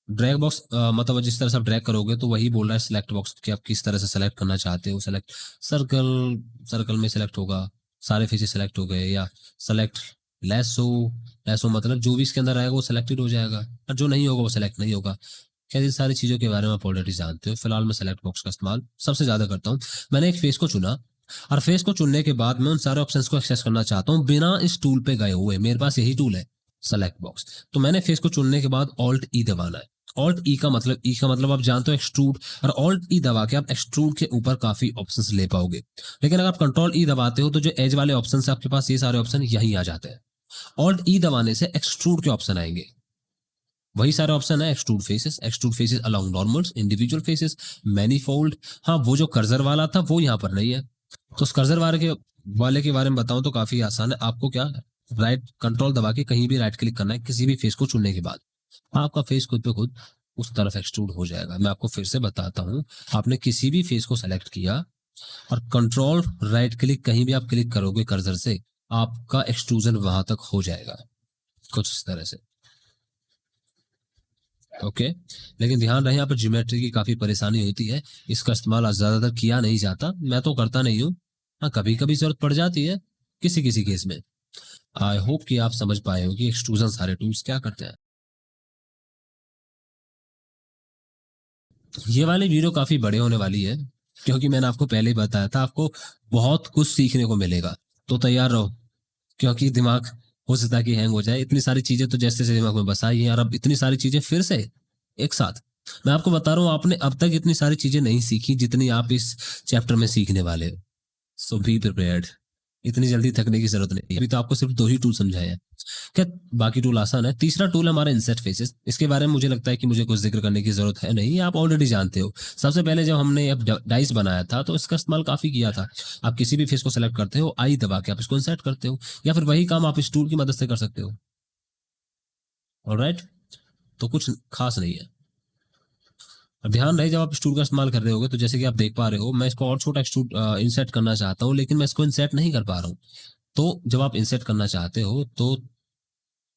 ड्रैग बॉक्स मतलब जिस तरह से आप ड्रैग करोगे तो वही बोल रहा है सिलेक्ट बॉक्स कि आप किस तरह से सेलेक्ट करना चाहते हो। सेलेक्ट सर्कल, सर्कल में सेलेक्ट होगा, सारे फेसेस सेलेक्ट हो गए, या सेलेक्ट लैसो, लैसो मतलब जो भी इसके अंदर आएगा वो सिलेक्टेड हो जाएगा और जो नहीं होगा वो सेलेक्ट नहीं होगा। क्या इन सारी चीजों के बारे में आप ऑलरेडी जानते हो। फिलहाल मैं सेलेक्ट बॉक्स का इस्तेमाल सबसे ज्यादा करता हूँ। मैंने एक फेस को चुना और फेस को चुनने के बाद मैं उन सारे ऑप्शंस को एक्सेस करना चाहता हूँ बिना इस टूल पे गए हुए। मेरे पास यही टूल है सेलेक्ट बॉक्स। तो मैंने फेस को चुनने के बाद ऑल्ट ई दबाना है। ऑल्ट ई का मतलब आप जानते हो एक्सट्रूड, और ऑल्ट ई दबा के आप एक्सट्रूड के ऊपर काफी ऑप्शंस ले पाओगे। लेकिन अगर आप कंट्रोल ई दबाते हो तो जो एज वाले ऑप्शन है आपके पास, ये सारे ऑप्शन यही आ जाते हैं। ऑल्ट ई दबाने से एक्सट्रूड के ऑप्शन आएंगे, वही सारे ऑप्शन है। Extrude faces along normals, individual faces, manifold. हाँ, वो जो कर्सर वाला था वो यहाँ पर नहीं है। तो उस कर्सर वाले के बारे में बताऊं तो काफी आसान है। आपको क्या, राइट कंट्रोल दबा के कहीं भी राइट क्लिक करना है किसी भी फेस को चुनने के बाद, आपका फेस खुद पे खुद उस तरफ एक्सट्रूड हो जाएगा। मैं आपको फिर से बताता हूँ। आपने किसी भी फेस को सेलेक्ट किया और कंट्रोल राइट क्लिक कहीं भी आप क्लिक करोगे कर्सर से, आपका एक्सट्रूजन वहां तक हो जाएगा कुछ इस तरह से। ओके, लेकिन ध्यान रहे यहाँ पर ज्योमेट्री की काफी परेशानी होती है, इसका इस्तेमाल ज्यादातर किया नहीं जाता। मैं तो करता नहीं हूँ, हाँ कभी कभी जरूरत पड़ जाती है किसी किसी केस में। आई होप कि आप समझ पाए हो कि एक्सट्रूजन सारे टूल्स क्या करते हैं। ये वाली वीडियो काफी बड़े होने वाली है क्योंकि मैंने आपको पहले ही बताया था आपको बहुत कुछ सीखने को मिलेगा। तो तैयार रहो क्योंकि दिमाग हो सकता है कि हैंग हो जाए। इतनी सारी चीजें तो जैसे जैसे दिमाग में बसाई है और अब इतनी सारी चीजें फिर से एक साथ। मैं आपको बता रहा हूँ आपने अब तक इतनी सारी चीजें नहीं सीखी जितनी आप इस चैप्टर में सीखने वाले हो। सो बी प्रिपेयर्ड, इतनी जल्दी थकने की जरूरत नहीं है। अभी तो आपको सिर्फ 2 ही टूल समझाए हैं। क्या, बाकी टूल आसान है। तीसरा टूल है हमारा इंसर्ट फेसेस। इसके बारे में मुझे लगता है कि मुझे कुछ जिक्र करने की जरूरत है नहीं, आप ऑलरेडी जानते हो। सबसे पहले जब हमने अब डाइस बनाया था तो इसका इस्तेमाल काफी किया था। आप किसी भी फेस को सेलेक्ट करते हो, आई दबा के आप इसको इंसर्ट करते हो, या फिर वही काम आप इस टूल की मदद से कर सकते हो। ऑलराइट, तो कुछ खास नहीं है। अब ध्यान रहे जब आप स्टूल का इस्तेमाल कर रहे होगे तो जैसे कि आप देख पा रहे हो मैं इसको और छोटा एक्सट्रूड इंसर्ट करना चाहता हूँ, लेकिन मैं इसको इंसर्ट नहीं कर पा रहा हूँ। तो जब आप इंसर्ट करना चाहते हो तो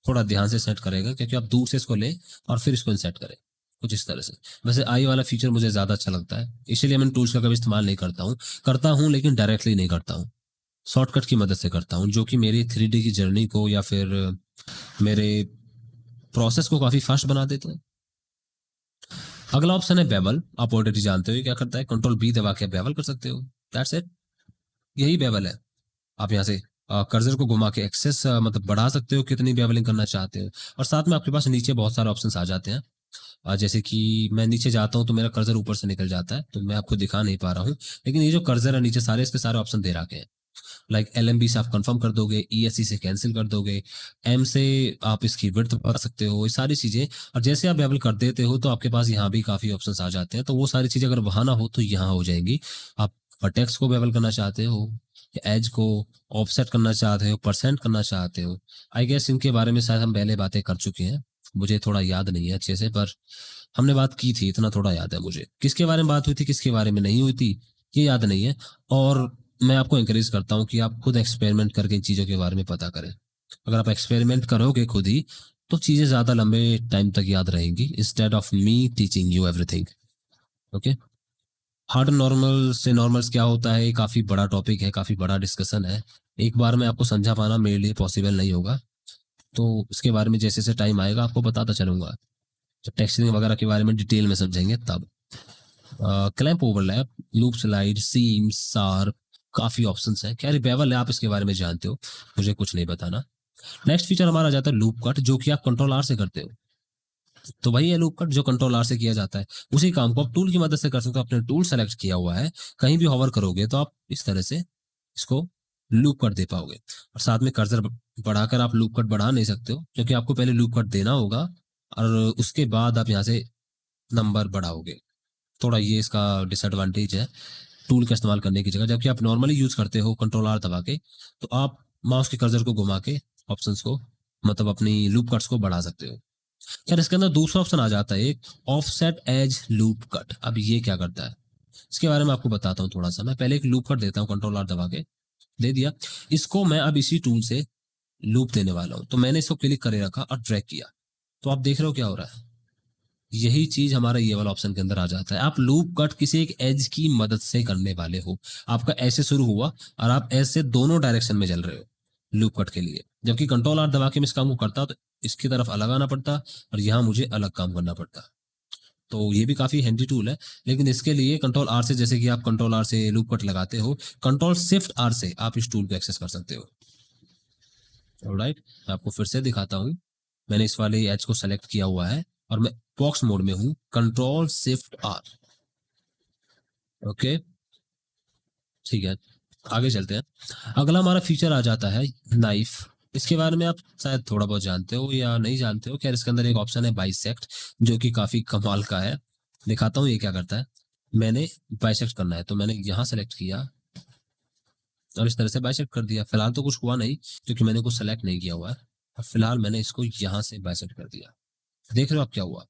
थोड़ा ध्यान से सेट करेगा क्योंकि आप दूर से इसको ले और फिर इसको इंसर्ट करें। कुछ इस तरह से। वैसे आई वाला फीचर मुझे ज़्यादा अच्छा लगता है, इसीलिए मैं टूल्स का कभी इस्तेमाल नहीं करता हूँ। करता हूँ लेकिन डायरेक्टली नहीं करता हूँ, शॉर्टकट की मदद से करता हूँ, जो कि मेरी 3D की जर्नी को या फिर मेरे प्रोसेस को काफ़ी फास्ट बना देते हैं। अगला ऑप्शन है बेवल। आप ऑलरेडी जानते हो ये क्या करता है, कंट्रोल बी दबा के बेवल कर सकते हो, दैट्स इट, यही बेवल है। आप यहाँ से कर्सर को घुमा के एक्सेस मतलब बढ़ा सकते हो कितनी बेवलिंग करना चाहते हो, और साथ में आपके पास नीचे बहुत सारे ऑप्शंस आ जाते हैं। जैसे कि मैं नीचे जाता हूँ तो मेरा कर्सर ऊपर से निकल जाता है, तो मैं आपको दिखा नहीं पा रहा हूँ, लेकिन ये जो कर्सर है नीचे सारे इसके सारे ऑप्शन दे रखे हैं। लाइक LMB से आप कंफर्म कर दोगे, ESC से कैंसिल कर दोगे, M से आप इसकी विड्थ बढ़ा सकते हो, ये सारी चीजें। और जैसे आप बेवल कर देते हो तो आपके पास यहाँ भी काफी ऑप्शंस आ जाते हैं, तो वो सारी चीजें अगर वहां ना हो तो यहाँ हो जाएंगी। आप वर्टेक्स को बेवल करना चाहते हो, एज को ऑफसेट करना चाहते हो, परसेंट करना चाहते हो, आई गेस इनके बारे में शायद हम पहले बातें कर चुके हैं, मुझे थोड़ा याद नहीं है अच्छे से, पर हमने बात की थी, इतना थोड़ा याद है मुझे। किसके बारे में बात हुई थी, किसके बारे में नहीं हुई थी, ये याद नहीं है। और मैं आपको इंकरेज करता हूँ कि आप खुद एक्सपेरिमेंट करके इन चीज़ों के बारे में पता करें। अगर आप एक्सपेरिमेंट करोगे खुद ही तो चीज़ें ज़्यादा लंबे टाइम तक याद रहेंगी, instead of me teaching you everything. Okay, hard normal से नॉर्मल्स क्या होता है, काफ़ी बड़ा टॉपिक है, काफ़ी बड़ा डिस्कशन है, एक बार में आपको समझा पाना मेरे लिए पॉसिबल नहीं होगा, तो इसके बारे में जैसे जैसे टाइम आएगा आपको बताता चलूंगा। जब टेक्सचरिंग वगैरह के बारे में डिटेल में समझेंगे तब। क्लैंप ओवरलैप, लूप स्लाइड, सीम, शार्प, काफी ऑप्शंस हैं। खैर बेवल है, आप इसके बारे में जानते हो, मुझे कुछ नहीं बताना। नेक्स्ट फीचर हमारा आ जाता है लूप कट, जो कि आप कंट्रोल आर से करते हो। तो वही है लूप कट जो कंट्रोल आर से किया जाता है, उसी काम को आप टूल की मदद से कर सकते हो। आपने टूल सेलेक्ट किया हुआ है, कहीं भी होवर करोगे तो आप इस तरह से इसको लूप कट दे पाओगे। और साथ में कर्सर बढ़ाकर आप लूप कट बढ़ा नहीं सकते हो, क्योंकि आपको पहले लूप कट देना होगा और उसके बाद आप यहाँ से नंबर बढ़ाओगे। थोड़ा ये इसका डिसएडवांटेज है टूल का इस्तेमाल करने की जगह। जबकि आप नॉर्मली यूज करते हो कंट्रोल आर दबा के, तो आप माउस के कर्सर को घुमा के ऑप्शंस को मतलब अपनी लूप कट्स को बढ़ा सकते हो। यार इसके अंदर दूसरा ऑप्शन आ जाता है एक, ऑफसेट एज लूप कट। अब ये क्या करता है इसके बारे में आपको बताता हूँ थोड़ा सा। मैं पहले एक लूप कट देता हूँ, कंट्रोल आर दबा के दे दिया, इसको मैं अब इसी टूल से लूप देने वाला हूँ। तो मैंने इसको क्लिक करे रखा और ड्रैग किया, तो आप देख रहे हो क्या हो रहा है, यही चीज हमारा ये वाला ऑप्शन के अंदर आ जाता है। आप लूप कट किसी एक एज की मदद से करने वाले हो, आपका ऐसे शुरू हुआ और आप ऐसे दोनों डायरेक्शन में चल रहे हो लूप कट के लिए। जबकि कंट्रोल आर दबा के मैं इस काम को करता तो इसकी तरफ अलग आना पड़ता और यहाँ मुझे अलग काम करना पड़ता। तो ये भी काफी हैंडी टूल है, लेकिन इसके लिए कंट्रोल आर से, जैसे कि आप कंट्रोल आर से लूप कट लगाते हो, कंट्रोल शिफ्ट आर से आप इस टूल को एक्सेस कर सकते हो। ऑलराइट, मैं आपको फिर से दिखाता हूँ। मैंने इस वाले एज को सेलेक्ट किया हुआ है और मैं बॉक्स मोड में हूँ, कंट्रोल शिफ्ट आर। ओके ठीक है, आगे चलते हैं। अगला हमारा फीचर आ जाता है नाइफ। इसके बारे में आप शायद थोड़ा बहुत जानते हो या नहीं जानते हो। खैर इसके अंदर एक ऑप्शन है बाइसेक्ट, जो कि काफी कमाल का है, दिखाता हूँ ये क्या करता है। मैंने बाइसेक्ट करना है तो मैंने यहाँ सेलेक्ट किया और इस तरह से बाइसेक्ट कर दिया। फिलहाल तो कुछ हुआ नहीं क्योंकि मैंने कुछ सेलेक्ट नहीं किया हुआ है, और फिलहाल मैंने इसको यहाँ से बाइसेक्ट कर दिया। देख रहे हो आप क्या हुआ,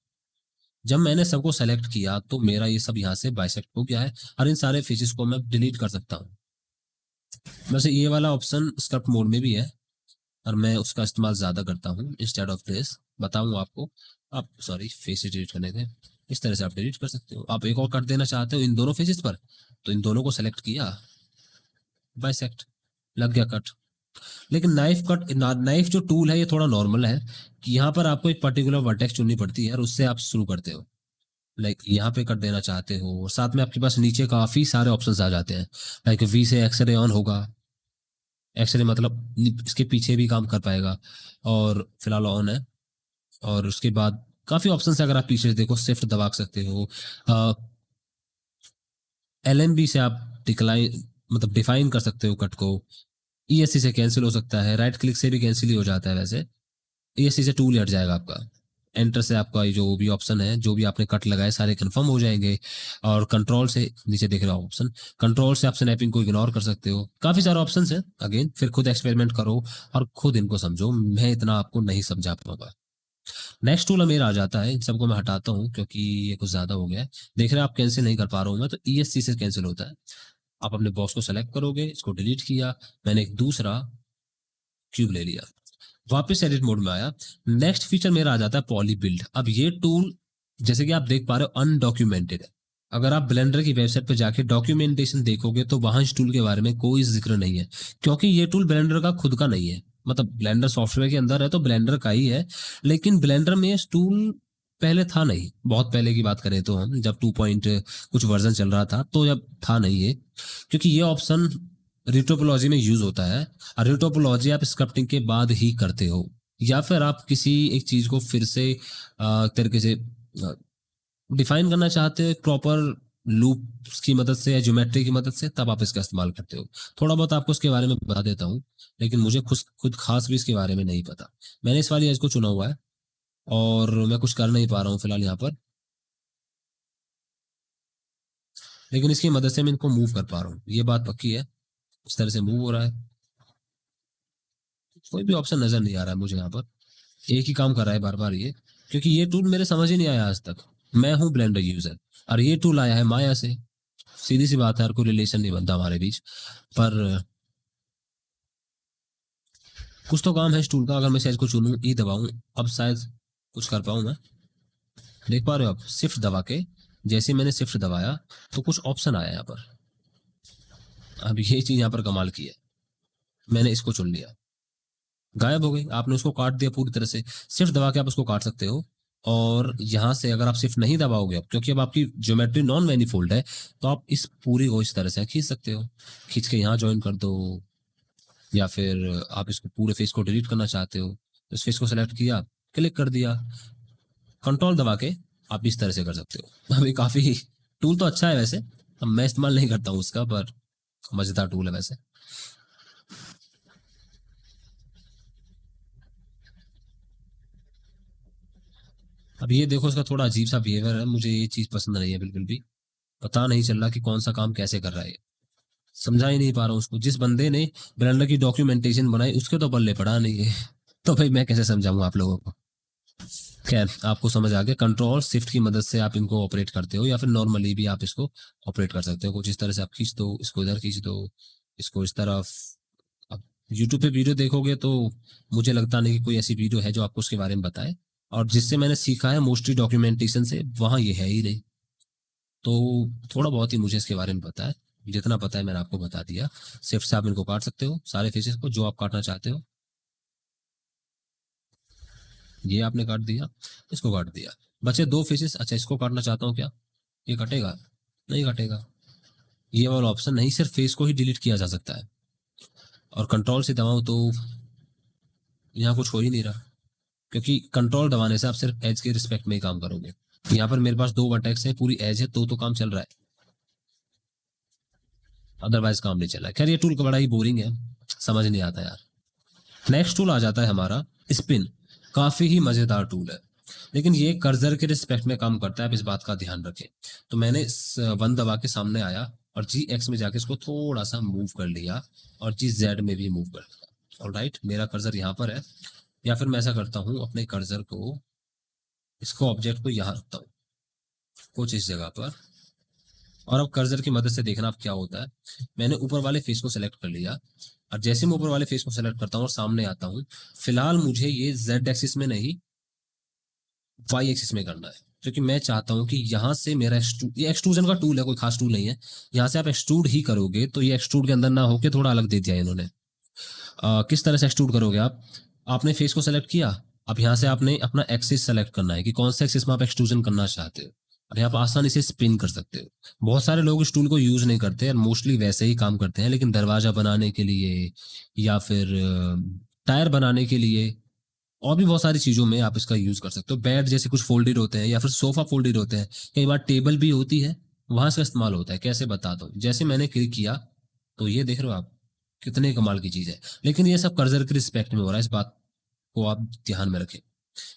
जब मैंने सबको सेलेक्ट किया तो मेरा ये सब यहाँ से बाइसेक्ट हो गया है, और इन सारे फेसेस को मैं डिलीट कर सकता हूँ। वैसे ये वाला ऑप्शन स्क्रिप्ट मोड में भी है और मैं उसका इस्तेमाल ज्यादा करता हूँ इंस्टेड ऑफ दिस। बताऊँ आपको, आप सॉरी फेसेस डिलीट करने थे, इस तरह से आप डिलीट कर सकते हो। आप एक और कट देना चाहते हो इन दोनों फेसेस पर, तो इन दोनों को सेलेक्ट किया, बाइसेक्ट, लग गया कट। लेकिन नाइफ कट, नाइफ जो टूल है ये थोड़ा नॉर्मल है कि यहाँ पर आपको एक पर्टिकुलर वर्टेक्स चुननी पड़ती है और उससे आप शुरू करते हो। लाइक यहाँ पे कर देना चाहते हो, और साथ में आपके पास नीचे काफी सारे ऑप्शंस आ जाते हैं। लाइक वी से एक्सरे ऑन होगा, एक्सरे मतलब इसके पीछे भी काम कर पाएगा, और फिलहाल ऑन है। और उसके बाद काफी ऑप्शंस है, अगर आप पीछे देखो शिफ्ट दबा सकते हो। LMB से आप डिक्लाइन मतलब डिफाइन कर सकते हो कट को। ESC से कैंसिल हो सकता है, राइट क्लिक से भी कैंसिल ही हो जाता है। वैसे ESC से टूल हट जाएगा आपका, एंटर से आपका जो भी ऑप्शन है, जो भी आपने कट लगाए सारे कंफर्म हो जाएंगे। और कंट्रोल से नीचे देख रहा हो ऑप्शन, कंट्रोल से आप स्नैपिंग को इग्नोर कर सकते हो। काफी सारे ऑप्शंस हैं, अगेन फिर खुद एक्सपेरिमेंट करो और खुद इनको समझो, मैं इतना आपको नहीं समझा पाऊंगा। नेक्स्ट टूल मेरा आ जाता है, इन सबको मैं हटाता हूँ क्योंकि ये कुछ ज्यादा हो गया है। देख रहे हैं आप कैंसिल नहीं कर पा रहा हूँ मैं, तो ESC से कैंसिल होता है। आप अपने बॉक्स को सेलेक्ट करोगे, इसको डिलीट किया, मैंने एक दूसरा क्यूब ले लिया, वापस एडिट मोड में आया। नेक्स्ट फीचर मेरा आ जाता है पॉली बिल्ड। अब ये टूल जैसे कि आप देख पा रहे हो अनडॉक्यूमेंटेड है। अगर आप ब्लेंडर की वेबसाइट पे जाके डॉक्यूमेंटेशन देखोगे तो वहां इस टूल के बारे में कोई जिक्र नहीं है, क्योंकि ये टूल ब्लेंडर का खुद का नहीं है। मतलब ब्लेंडर सॉफ्टवेयर के अंदर है तो ब्लेंडर का ही है, लेकिन ब्लेंडर में इस टूल पहले था नहीं। बहुत पहले की बात करें तो हम जब 2 पॉइंट कुछ वर्जन चल रहा था तो जब था नहीं ये, क्योंकि ये ऑप्शन रिटोपोलॉजी में यूज होता है। और रिटोपोलॉजी आप स्क्रिप्टिंग के बाद ही करते हो, या फिर आप किसी एक चीज को फिर से तरीके से डिफाइन करना चाहते हो एक प्रॉपर लूप की मदद से या ज्योमेट्री की मदद से, तब आप इसका इस्तेमाल करते हो। थोड़ा बहुत आपको इसके बारे में बता देता हूँ, लेकिन मुझे खुद खास भी इसके बारे में नहीं पता। मैंने इस वाली एज को चुना हुआ है और मैं कुछ कर नहीं पा रहा हूँ फिलहाल यहाँ पर, लेकिन इसकी मदद से मैं इनको मूव कर पा रहा हूँ, ये बात पक्की है। इस तरह से मूव हो रहा है, कोई भी ऑप्शन नजर नहीं आ रहा है मुझे यहाँ पर, एक ही काम कर रहा है बार बार ये, क्योंकि ये टूल मेरे समझ ही नहीं आया आज तक। मैं हूँ ब्लेंडर यूजर और ये टूल आया है माया से। सीधी सी बात है, हर कोई रिलेशन नहीं बनता हमारे बीच, पर कुछ तो काम है इस टूल का। अगर मैं शायद को चुनूं, ई दबाऊं, अब शायद कुछ कर पाऊं मैं। देख पा रहे हो आप, शिफ्ट दबा के जैसे मैंने शिफ्ट दबाया तो कुछ ऑप्शन आया यहाँ पर। अब ये चीज यहाँ पर कमाल की है, मैंने इसको चुन लिया, गायब हो गई। आपने उसको काट दिया पूरी तरह से। शिफ्ट दबा के आप उसको काट सकते हो, और यहाँ से अगर आप शिफ्ट नहीं दबाओगे अब, क्योंकि अब आपकी ज्योमेट्री नॉन मैनिफोल्ड है, तो आप इस पूरी को इस तरह से खींच सकते हो। खींच के यहाँ ज्वाइन कर दो, या फिर आप इसको पूरे फेस को डिलीट करना चाहते हो, इस फेस को सेलेक्ट किया, क्लिक कर दिया, कंट्रोल दबा के आप इस तरह से कर सकते हो। अभी काफी टूल तो अच्छा है वैसे, अब मैं इस्तेमाल नहीं करता हूँ उसका, पर मजेदार टूल है वैसे। अब ये देखो, इसका थोड़ा अजीब सा बिहेवियर है, मुझे ये चीज पसंद नहीं है बिल्कुल भी। पता नहीं चल रहा कि कौन सा काम कैसे कर रहा है, समझा ही नहीं पा रहा हूँ उसको। जिस बंदे ने ब्लेंडर की डॉक्यूमेंटेशन बनाई उसके तो पल्ले पड़ा नहीं है, तो भाई मैं कैसे समझाऊं आप लोगों को। खैर, आपको समझ आ गया। कंट्रोल शिफ्ट की मदद से आप इनको ऑपरेट करते हो, या फिर नॉर्मली भी आप इसको ऑपरेट कर सकते हो। कुछ इस तरह से आप खींच दो, इसको इधर खींच दो, इसको इस तरफ। अब यूट्यूब पे वीडियो देखोगे तो मुझे लगता नहीं कि कोई ऐसी वीडियो है जो आपको उसके बारे में बताए, और जिससे मैंने सीखा है मोस्टली डॉक्यूमेंटेशन से, वहाँ ये है ही नहीं। तो थोड़ा बहुत ही मुझे इसके बारे में पता है, जितना पता है मैंने आपको बता दिया। शिफ्ट से आप इनको काट सकते हो, सारे फेसेस को जो आप काटना चाहते हो। ये आपने काट दिया, इसको काट दिया, बचे 2 फेसेस। अच्छा, इसको काटना चाहता हूँ क्या, ये कटेगा? नहीं कटेगा। ये वाला ऑप्शन नहीं, सिर्फ फेस को ही डिलीट किया जा सकता है। और कंट्रोल से दबाऊं तो यहाँ कुछ हो ही नहीं रहा, क्योंकि कंट्रोल दबाने से आप सिर्फ एज के रिस्पेक्ट में ही काम करोगे। यहाँ पर मेरे पास 2 वर्टेक्स है, पूरी एज है, तो काम चल रहा है, अदरवाइज काम नहीं चल रहा है। खैर, ये टूल का बड़ा ही बोरिंग है, समझ नहीं आता यार। नेक्स्ट टूल आ जाता है हमारा स्पिन। काफी ही मजेदार टूल है, लेकिन ये कर्सर के रिस्पेक्ट में काम करता है, आप इस बात का ध्यान रखें। तो मैंने 1 दबा के सामने आया और जी एक्स में जाके इसको थोड़ा सा मूव कर लिया, और जी जेड में भी मूव कर लिया। ऑलराइट, मेरा कर्सर यहाँ पर है। या फिर मैं ऐसा करता हूँ, अपने कर्सर को, इसको ऑब्जेक्ट को यहाँ रखता हूँ कुछ इस जगह पर, और अब कर्सर की मदद से देखना अब क्या होता है। मैंने ऊपर वाले फेस को सेलेक्ट कर लिया, और जैसे मैं ऊपर वाले फेस को सेलेक्ट करता हूँ और सामने आता हूँ, फिलहाल मुझे ये जेड एक्सिस में नहीं, वाई एक्सिस में करना है, क्योंकि मैं चाहता हूं कि यहां से मेरा ये एक्सट्रूजन का टूल है, कोई खास टूल नहीं है। यहां से आप एक्सट्रूड ही करोगे, तो ये एक्सट्रूड के अंदर ना होके थोड़ा अलग दे दिया इन्होंने। किस तरह से एक्सट्रूड करोगे आप? आपने फेस को सेलेक्ट किया, अब यहाँ से आपने अपना एक्सिस सेलेक्ट करना है कि कौन सा एक्सिस में आप एक्सट्रूजन करना चाहते हो, और यहाँ पर आसानी से स्पिन कर सकते हो। बहुत सारे लोग इस टूल को यूज नहीं करते और मोस्टली वैसे ही काम करते हैं, लेकिन दरवाजा बनाने के लिए, या फिर टायर बनाने के लिए, और भी बहुत सारी चीजों में आप इसका यूज कर सकते हो। बेड जैसे कुछ फोल्डेड होते हैं, या फिर सोफा फोल्डेड होते हैं, कई बार टेबल भी होती है, वहां से इस्तेमाल होता है। कैसे बता दो, जैसे मैंने क्लिक किया तो ये देख रहे हो आप, कितने कमाल की चीज है। लेकिन ये सब कर्सर के रिस्पेक्ट में हो रहा है, इस बात को आप ध्यान में रखें।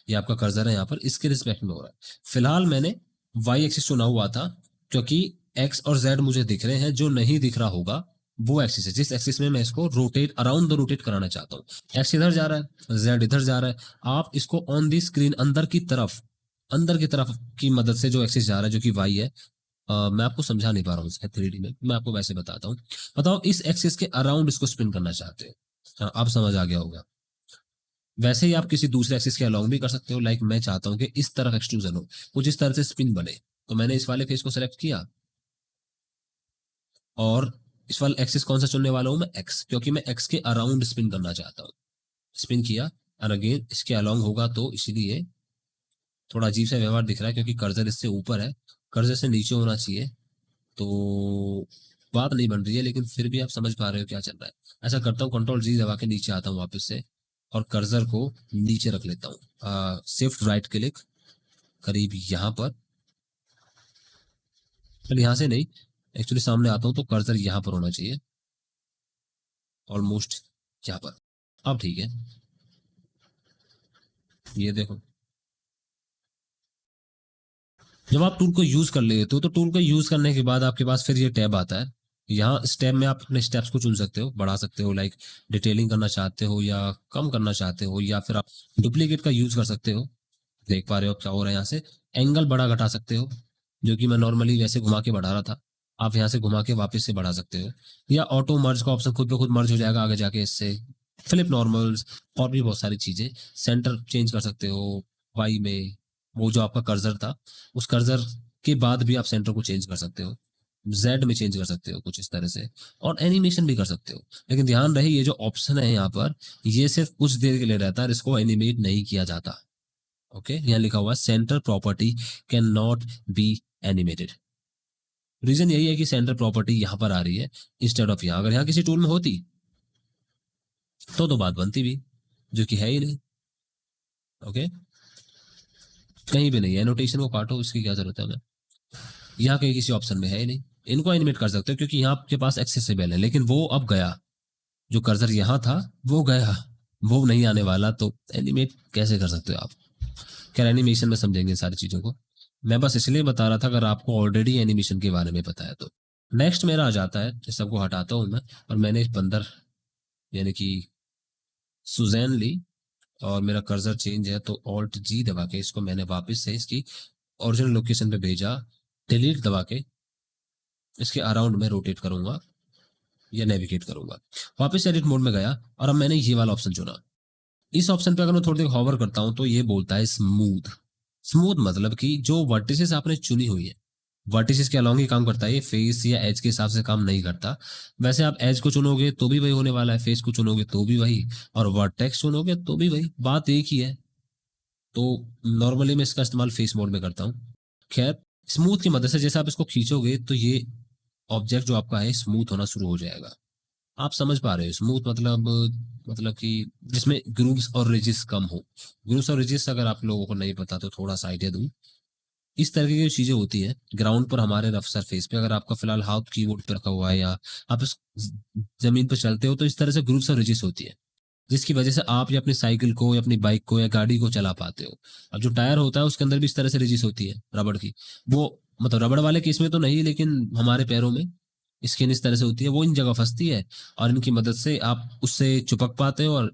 ये आपका कर्सर है यहाँ पर, इसके रिस्पेक्ट में हो रहा है। फिलहाल मैंने वाई एक्सिस चुना हुआ था, क्योंकि एक्स और जेड मुझे दिख रहे हैं। जो नहीं दिख रहा होगा वो एक्सिस है जिस एक्सिस में मैं इसको रोटेट, अराउंड द रोटेट कराना चाहता हूँ। एक्स इधर जा रहा है, जेड इधर जा रहा है। आप इसको ऑन दी स्क्रीन अंदर की तरफ की मदद से जो एक्सिस जा रहा है, जो कि वाई है, मैं आपको समझा नहीं पा रहा हूँ 3D में, मैं आपको वैसे बताता हूँ। बताओ, इस एक्सिस के अराउंड इसको स्पिन करना चाहते हैं। हाँ, आप समझ आ गया होगा। वैसे ही आप किसी दूसरे एक्सिस के अलोंग भी कर सकते हो। लाइक मैं चाहता हूं कि इस तरफ एक्सट्रूजन हो, कुछ इस तरह से स्पिन बने, तो मैंने इस वाले फेस को सेलेक्ट किया और इस वाले एक्सिस कौन सा चुनने वाला हूं मैं, एक्स, क्योंकि मैं एक्स के अराउंड स्पिन करना चाहता हूं। स्पिन किया और अगेन इसके अलोंग होगा, तो इसीलिए थोड़ा अजीब सा व्यवहार दिख रहा है क्योंकि कर्जर इससे ऊपर है, कर्जर से नीचे होना चाहिए, तो बात नहीं बन रही है। लेकिन फिर भी आप समझ पा रहे हो क्या चल रहा है। ऐसा करता हूँ, कंट्रोल जी दबा के नीचे आता हूँ वापस से और कर्जर को नीचे रख लेता हूँ, शिफ्ट राइट क्लिक करीब यहाँ पर, चल यहाँ से नहीं, एक्चुअली सामने आता हूँ तो कर्सर यहाँ पर होना चाहिए, ऑलमोस्ट यहाँ पर। अब ठीक है, ये देखो, जब आप टूल को यूज कर लेते हो तो टूल को यूज करने के बाद आपके पास फिर ये टैब आता है। यहाँ इस टैब में आप अपने स्टेप्स को चुन सकते हो, बढ़ा सकते हो, लाइक डिटेलिंग करना चाहते हो या कम करना चाहते हो, या फिर आप डुप्लीकेट का यूज कर सकते हो। देख पा रहे हो क्या हो रहा है, यहाँ से एंगल बड़ा घटा सकते हो, जो कि मैं नॉर्मली वैसे घुमा के बढ़ा रहा था, आप यहाँ से घुमा के वापस से बढ़ा सकते हो, या ऑटो मर्ज का ऑप्शन खुद पे खुद मर्ज हो जाएगा आगे जाके इससे, फ्लिप नॉर्मल्स और भी बहुत सारी चीजें। सेंटर चेंज कर सकते हो वाई में, वो जो आपका कर्सर था उस कर्सर के बाद भी आप सेंटर को चेंज कर सकते हो, जेड में चेंज कर सकते हो कुछ इस तरह से, और एनिमेशन भी कर सकते हो। लेकिन ध्यान रहे ये जो ऑप्शन है यहाँ पर, ये सिर्फ कुछ देर के लिए रहता है, इसको एनिमेट नहीं किया जाता। ओके, यहाँ लिखा हुआ centre property can not be animated. Reason यही है कि सेंटर प्रॉपर्टी यहाँ पर आ रही है इंस्टेड ऑफ यहाँ। अगर यहाँ किसी टूल में होती तो बात बनती भी, जो कि है ही नहीं। ओके, कहीं भी नहीं है, एनोटेशन को काटो, इसकी क्या जरूरत है हमें, यहाँ कहीं किसी ऑप्शन में है ही नहीं। इनको एनिमेट कर सकते हो क्योंकि यहाँ आपके पास एक्सेसिबल है, लेकिन वो अब गया, जो कर्सर यहाँ था वो गया, वो नहीं आने वाला, तो एनिमेट कैसे कर सकते हो आप। खैर एनिमेशन में समझेंगे सारी चीजों को, मैं बस इसलिए बता रहा था अगर आपको ऑलरेडी एनिमेशन के बारे में पता है तो। नेक्स्ट मेरा आ जाता है, इस सबको हटाता हूं मैं, और मैंने इस बंदर यानी कि सुजैन ली, और मेरा कर्सर चेंज है तो ऑल्ट जी दबा के इसको मैंने वापस से इसकी ओरिजिनल लोकेशन पे भेजा, डिलीट दबा के इसके अराउंड में रोटेट करूंगा या नेविगेट करूंगा, वापस एडिट मोड में गया और अब मैंने ये वाला ऑप्शन चुना। इस ऑप्शन पे अगर मैं थोड़ी देर हॉवर करता हूं तो ये बोलता है स्मूथ। स्मूथ मतलब कि जो वर्टिसेस आपने चुनी हुई है, वर्टिसेस के अलोंग ही काम करता है ये, फेस या एज के हिसाब से काम नहीं करता। वैसे आप एज को चुनोगे तो भी वही होने वाला है, फेस को चुनोगे तो भी वही, और वर्टेक्स चुनोगे तो भी वही, बात एक ही है। तो नॉर्मली मैं इसका इस्तेमाल फेस मोड में करता हूँ। खैर, स्मूथ की मदद से जैसे आप इसको खींचोगे तो ये ऑब्जेक्ट जो आपका है स्मूथ होना शुरू हो जाएगा। आप समझ पा रहे हो, स्मूथ मतलब कि जिसमें ग्रूव्स और रिजिस कम हो। ग्रूव्स और रिजिस अगर आप लोगों को नहीं पता तो थोड़ा सा आइडिया दूं, इस तरह की चीजें होती है ग्राउंड पर हमारे रफ सरफेस पे, अगर आपका फिलहाल हाथ कीबोर्ड पे रखा हुआ है या आप इस जमीन पर चलते हो तो इस तरह से ग्रूव्स और रिजिस होती है, जिसकी वजह से आप या अपनी साइकिल को या अपनी बाइक को या गाड़ी को चला पाते हो। अब जो टायर होता है उसके अंदर भी इस तरह से रिजिस होती है रबड़ की, वो मतलब रबड़ वाले केस में तो नहीं, लेकिन हमारे पैरों में स्किन इस तरह से होती है, वो इन जगह फंसती है और इनकी मदद से आप उससे चिपक पाते हो और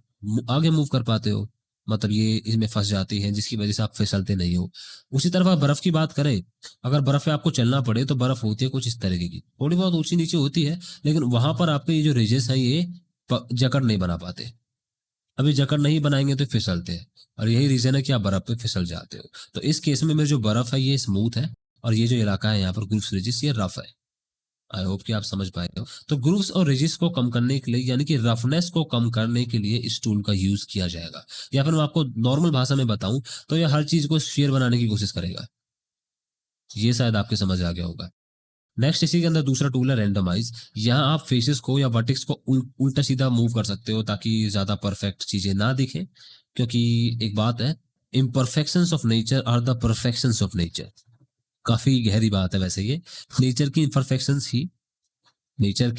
आगे मूव कर पाते हो। मतलब ये इसमें फंस जाती है जिसकी वजह से आप फिसलते नहीं हो। उसी तरफ आप बर्फ की बात करें, अगर बर्फ पे आपको चलना पड़े तो बर्फ होती है कुछ इस तरीके की, थोड़ी बहुत ऊंची नीचे होती है, लेकिन वहां पर आपके ये जो रिजेस है ये जकड़ नहीं बना पाते। अभी जकड़ नहीं बनाएंगे तो फिसलते हैं, और यही रीजन है कि आप बर्फ पे फिसल जाते हो। तो इस केस में मेरे जो बर्फ है ये स्मूथ है, और ये जो इलाका है यहाँ पर ग्रूव्स रिजिस ये रफ है। आई होप कि आप समझ पाए हो। तो ग्रूव्स और रिजिस को कम करने के लिए यानी कि रफनेस को कम करने के लिए इस टूल का यूज किया जाएगा, या फिर मैं आपको नॉर्मल भाषा में बताऊं तो ये हर चीज को शेयर बनाने की कोशिश करेगा। ये शायद आपके समझ आ गया होगा। नेक्स्ट इसी के अंदर दूसरा टूल है रैंडमाइज। यहाँ आप फेसेस को या वर्टेक्स को उल्टा सीधा मूव कर सकते हो ताकि ज्यादा परफेक्ट चीजें ना दिखें, क्योंकि एक बात है, imperfections of nature are the perfections of nature. काफी गहरी बात है वैसे ये, नेचर की इम्परफेक्शंस ही नेचर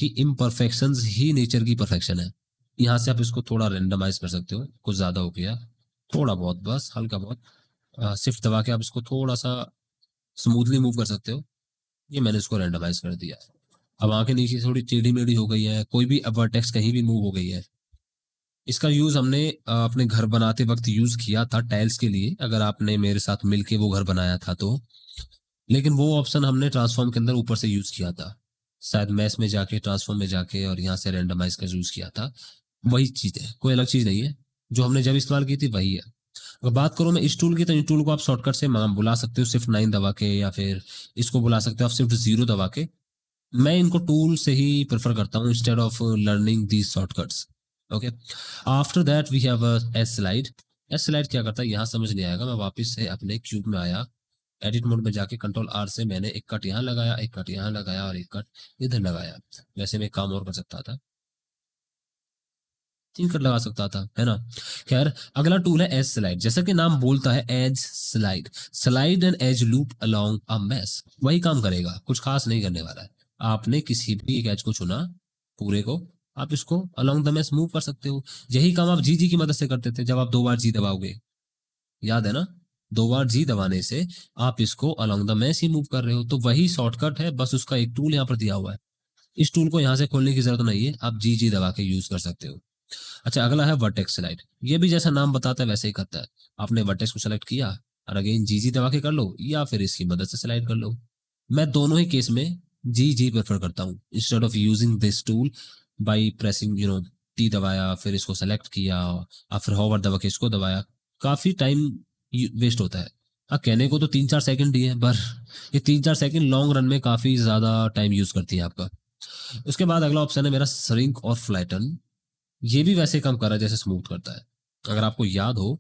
की परफेक्शन है। यहाँ से आप इसको थोड़ा रेंडमाइज कर सकते हो, कुछ ज्यादा हो गया, थोड़ा बहुत बस हल्का बहुत, शिफ्ट दबा के आप इसको थोड़ा सा स्मूथली मूव कर सकते हो। ये मैंने इसको रेंडमाइज कर दिया। अब आंखें नीचे थोड़ी टेढ़ी मेढ़ी हो गई है, कोई भी वर्टेक्स कहीं भी मूव हो गई है। इसका यूज हमने अपने घर बनाते वक्त यूज किया था टाइल्स के लिए, अगर आपने मेरे साथ मिलके वो घर बनाया था तो। लेकिन वो ऑप्शन हमने ट्रांसफॉर्म के अंदर ऊपर से यूज किया था, शायद मैथ में जाके ट्रांसफॉर्म में जाके और यहाँ से रेंडमाइज का यूज किया था। वही चीज है, कोई अलग चीज नहीं है। जो हमने जब इस्तेमाल की थी वही है। अगर बात करूं मैं इस टूल की, तो इस टूल को आप शॉर्टकट से बुला सकते हो शिफ्ट 9 दबा के, या फिर इसको बुला सकते हो आप शिफ्ट 0 दबा के। मैं इनको टूल से ही प्रेफर करता हूँ instead of learning these shortcuts. Okay, after that we have S slide. S slide क्या करता है यहाँ समझ नहीं आएगा। मैं वापस से अपने क्यूब में आया, एडिट मोड में जाके कंट्रोल आर से मैंने एक कट यहाँ लगाया, एक कट यहाँ लगाया और एक कट इधर लगाया। वैसे मैं एक काम और कर सकता था, 3 कट लगा सकता था, है ना। खैर, अगला टूल है एज स्लाइड। जैसा कि नाम बोलता है edge slide, slide and edge loop along a mesh. वही काम करेगा, कुछ खास नहीं करने वाला है। आपने किसी भी एक एज को चुना पूरे को, आप इसको अलोंग द मैश मूव कर सकते हो। यही काम आप जी की मदद से करते थे जब आप 2 बार जी दबाओगे, याद है ना। 2 बार जी दबाने से आप इसको along the mash he move कर रहे हो। तो वही शॉर्टकट है, बस उसका एक टूल यहाँ पर दिया हुआ है। इस टूल को यहाँ से खोलने की जरूरत नहीं है, आप जी दबा के यूज कर सकते हो। अच्छा, अगला है वर्टेक्स स्लाइड। ये भी जैसा नाम बताता है वैसे ही करता है। आपने वर्टेक्स को सेलेक्ट किया और अगेन जी दबा के कर लो, या फिर इसकी मदद से स्लाइड कर लो। मैं दोनों ही केस में जी प्रेफर करता हूँ instead of using this tool by pressing T दबाया, फिर इसको सेलेक्ट किया और फिर होवर दबा के इसको दबाया। काफी टाइम वेस्ट होता है। हाँ, कहने को तो 3-4 सेकंड ही है, पर ये 3-4 सेकंड लॉन्ग रन में काफी ज्यादा टाइम यूज करती है आपका। उसके बाद अगला ऑप्शन है मेरा श्रिंक और फ्लैटन। ये भी वैसे काम कर रहा है जैसे स्मूथ करता है। अगर आपको याद हो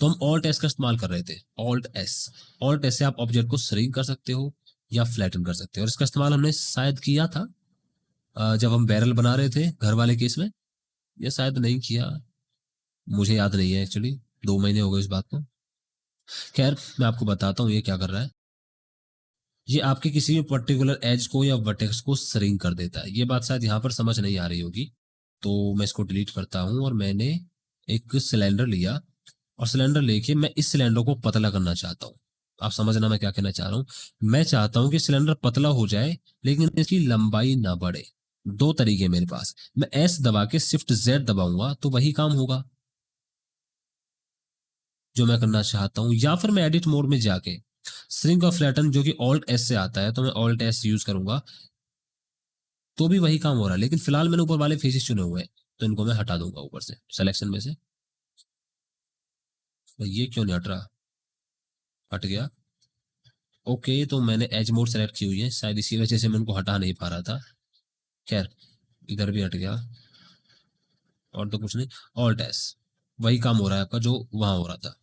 तो हम ऑल्ट एस का इस्तेमाल कर रहे थे। ऑल्ट एस से आप ऑब्जेक्ट को श्रिंक कर सकते हो या फ्लैटन कर सकते हो। और इसका इस्तेमाल हमने शायद किया था जब हम बैरल बना रहे थे घर वाले केस में, या शायद नहीं किया, मुझे याद नहीं है एक्चुअली, 2 महीने हो गए इस बात को। खैर, मैं आपको बताता हूँ ये क्या कर रहा है। ये आपके किसी भी पर्टिकुलर एज को या वर्टेक्स को श्रिंक कर देता है। ये बात शायद यहाँ पर समझ नहीं आ रही होगी, तो मैं इसको डिलीट करता हूँ। और मैंने एक सिलेंडर लिया और सिलेंडर लेके मैं इस सिलेंडर को पतला करना चाहता हूँ। आप समझना मैं क्या कहना चाह रहा हूँ। मैं चाहता हूँ कि सिलेंडर पतला हो जाए लेकिन इसकी लंबाई ना बढ़े। 2 तरीके मेरे पास। मैं एस दबा के शिफ्ट जेड दबाऊंगा तो वही काम होगा जो मैं करना चाहता हूँ, या फिर मैं एडिट मोड में जाके श्रिंक और फ्लैटन जो कि ऑल्ट एस से आता है, तो मैं ऑल्ट एस यूज करूंगा तो भी वही काम हो रहा है। लेकिन फिलहाल मैंने ऊपर वाले फेसेस चुने हुए हैं, तो इनको मैं हटा दूंगा ऊपर से सिलेक्शन में से। तो ये क्यों नहीं हट रहा, हट गया। ओके, तो मैंने एज मोड सेलेक्ट की हुई है, शायद इसी वजह से मैं उनको हटा नहीं पा रहा था। खैर, इधर भी हट गया और तो कुछ नहीं। ऑल्ट एस, वही काम हो रहा है आपका जो वहां हो रहा था।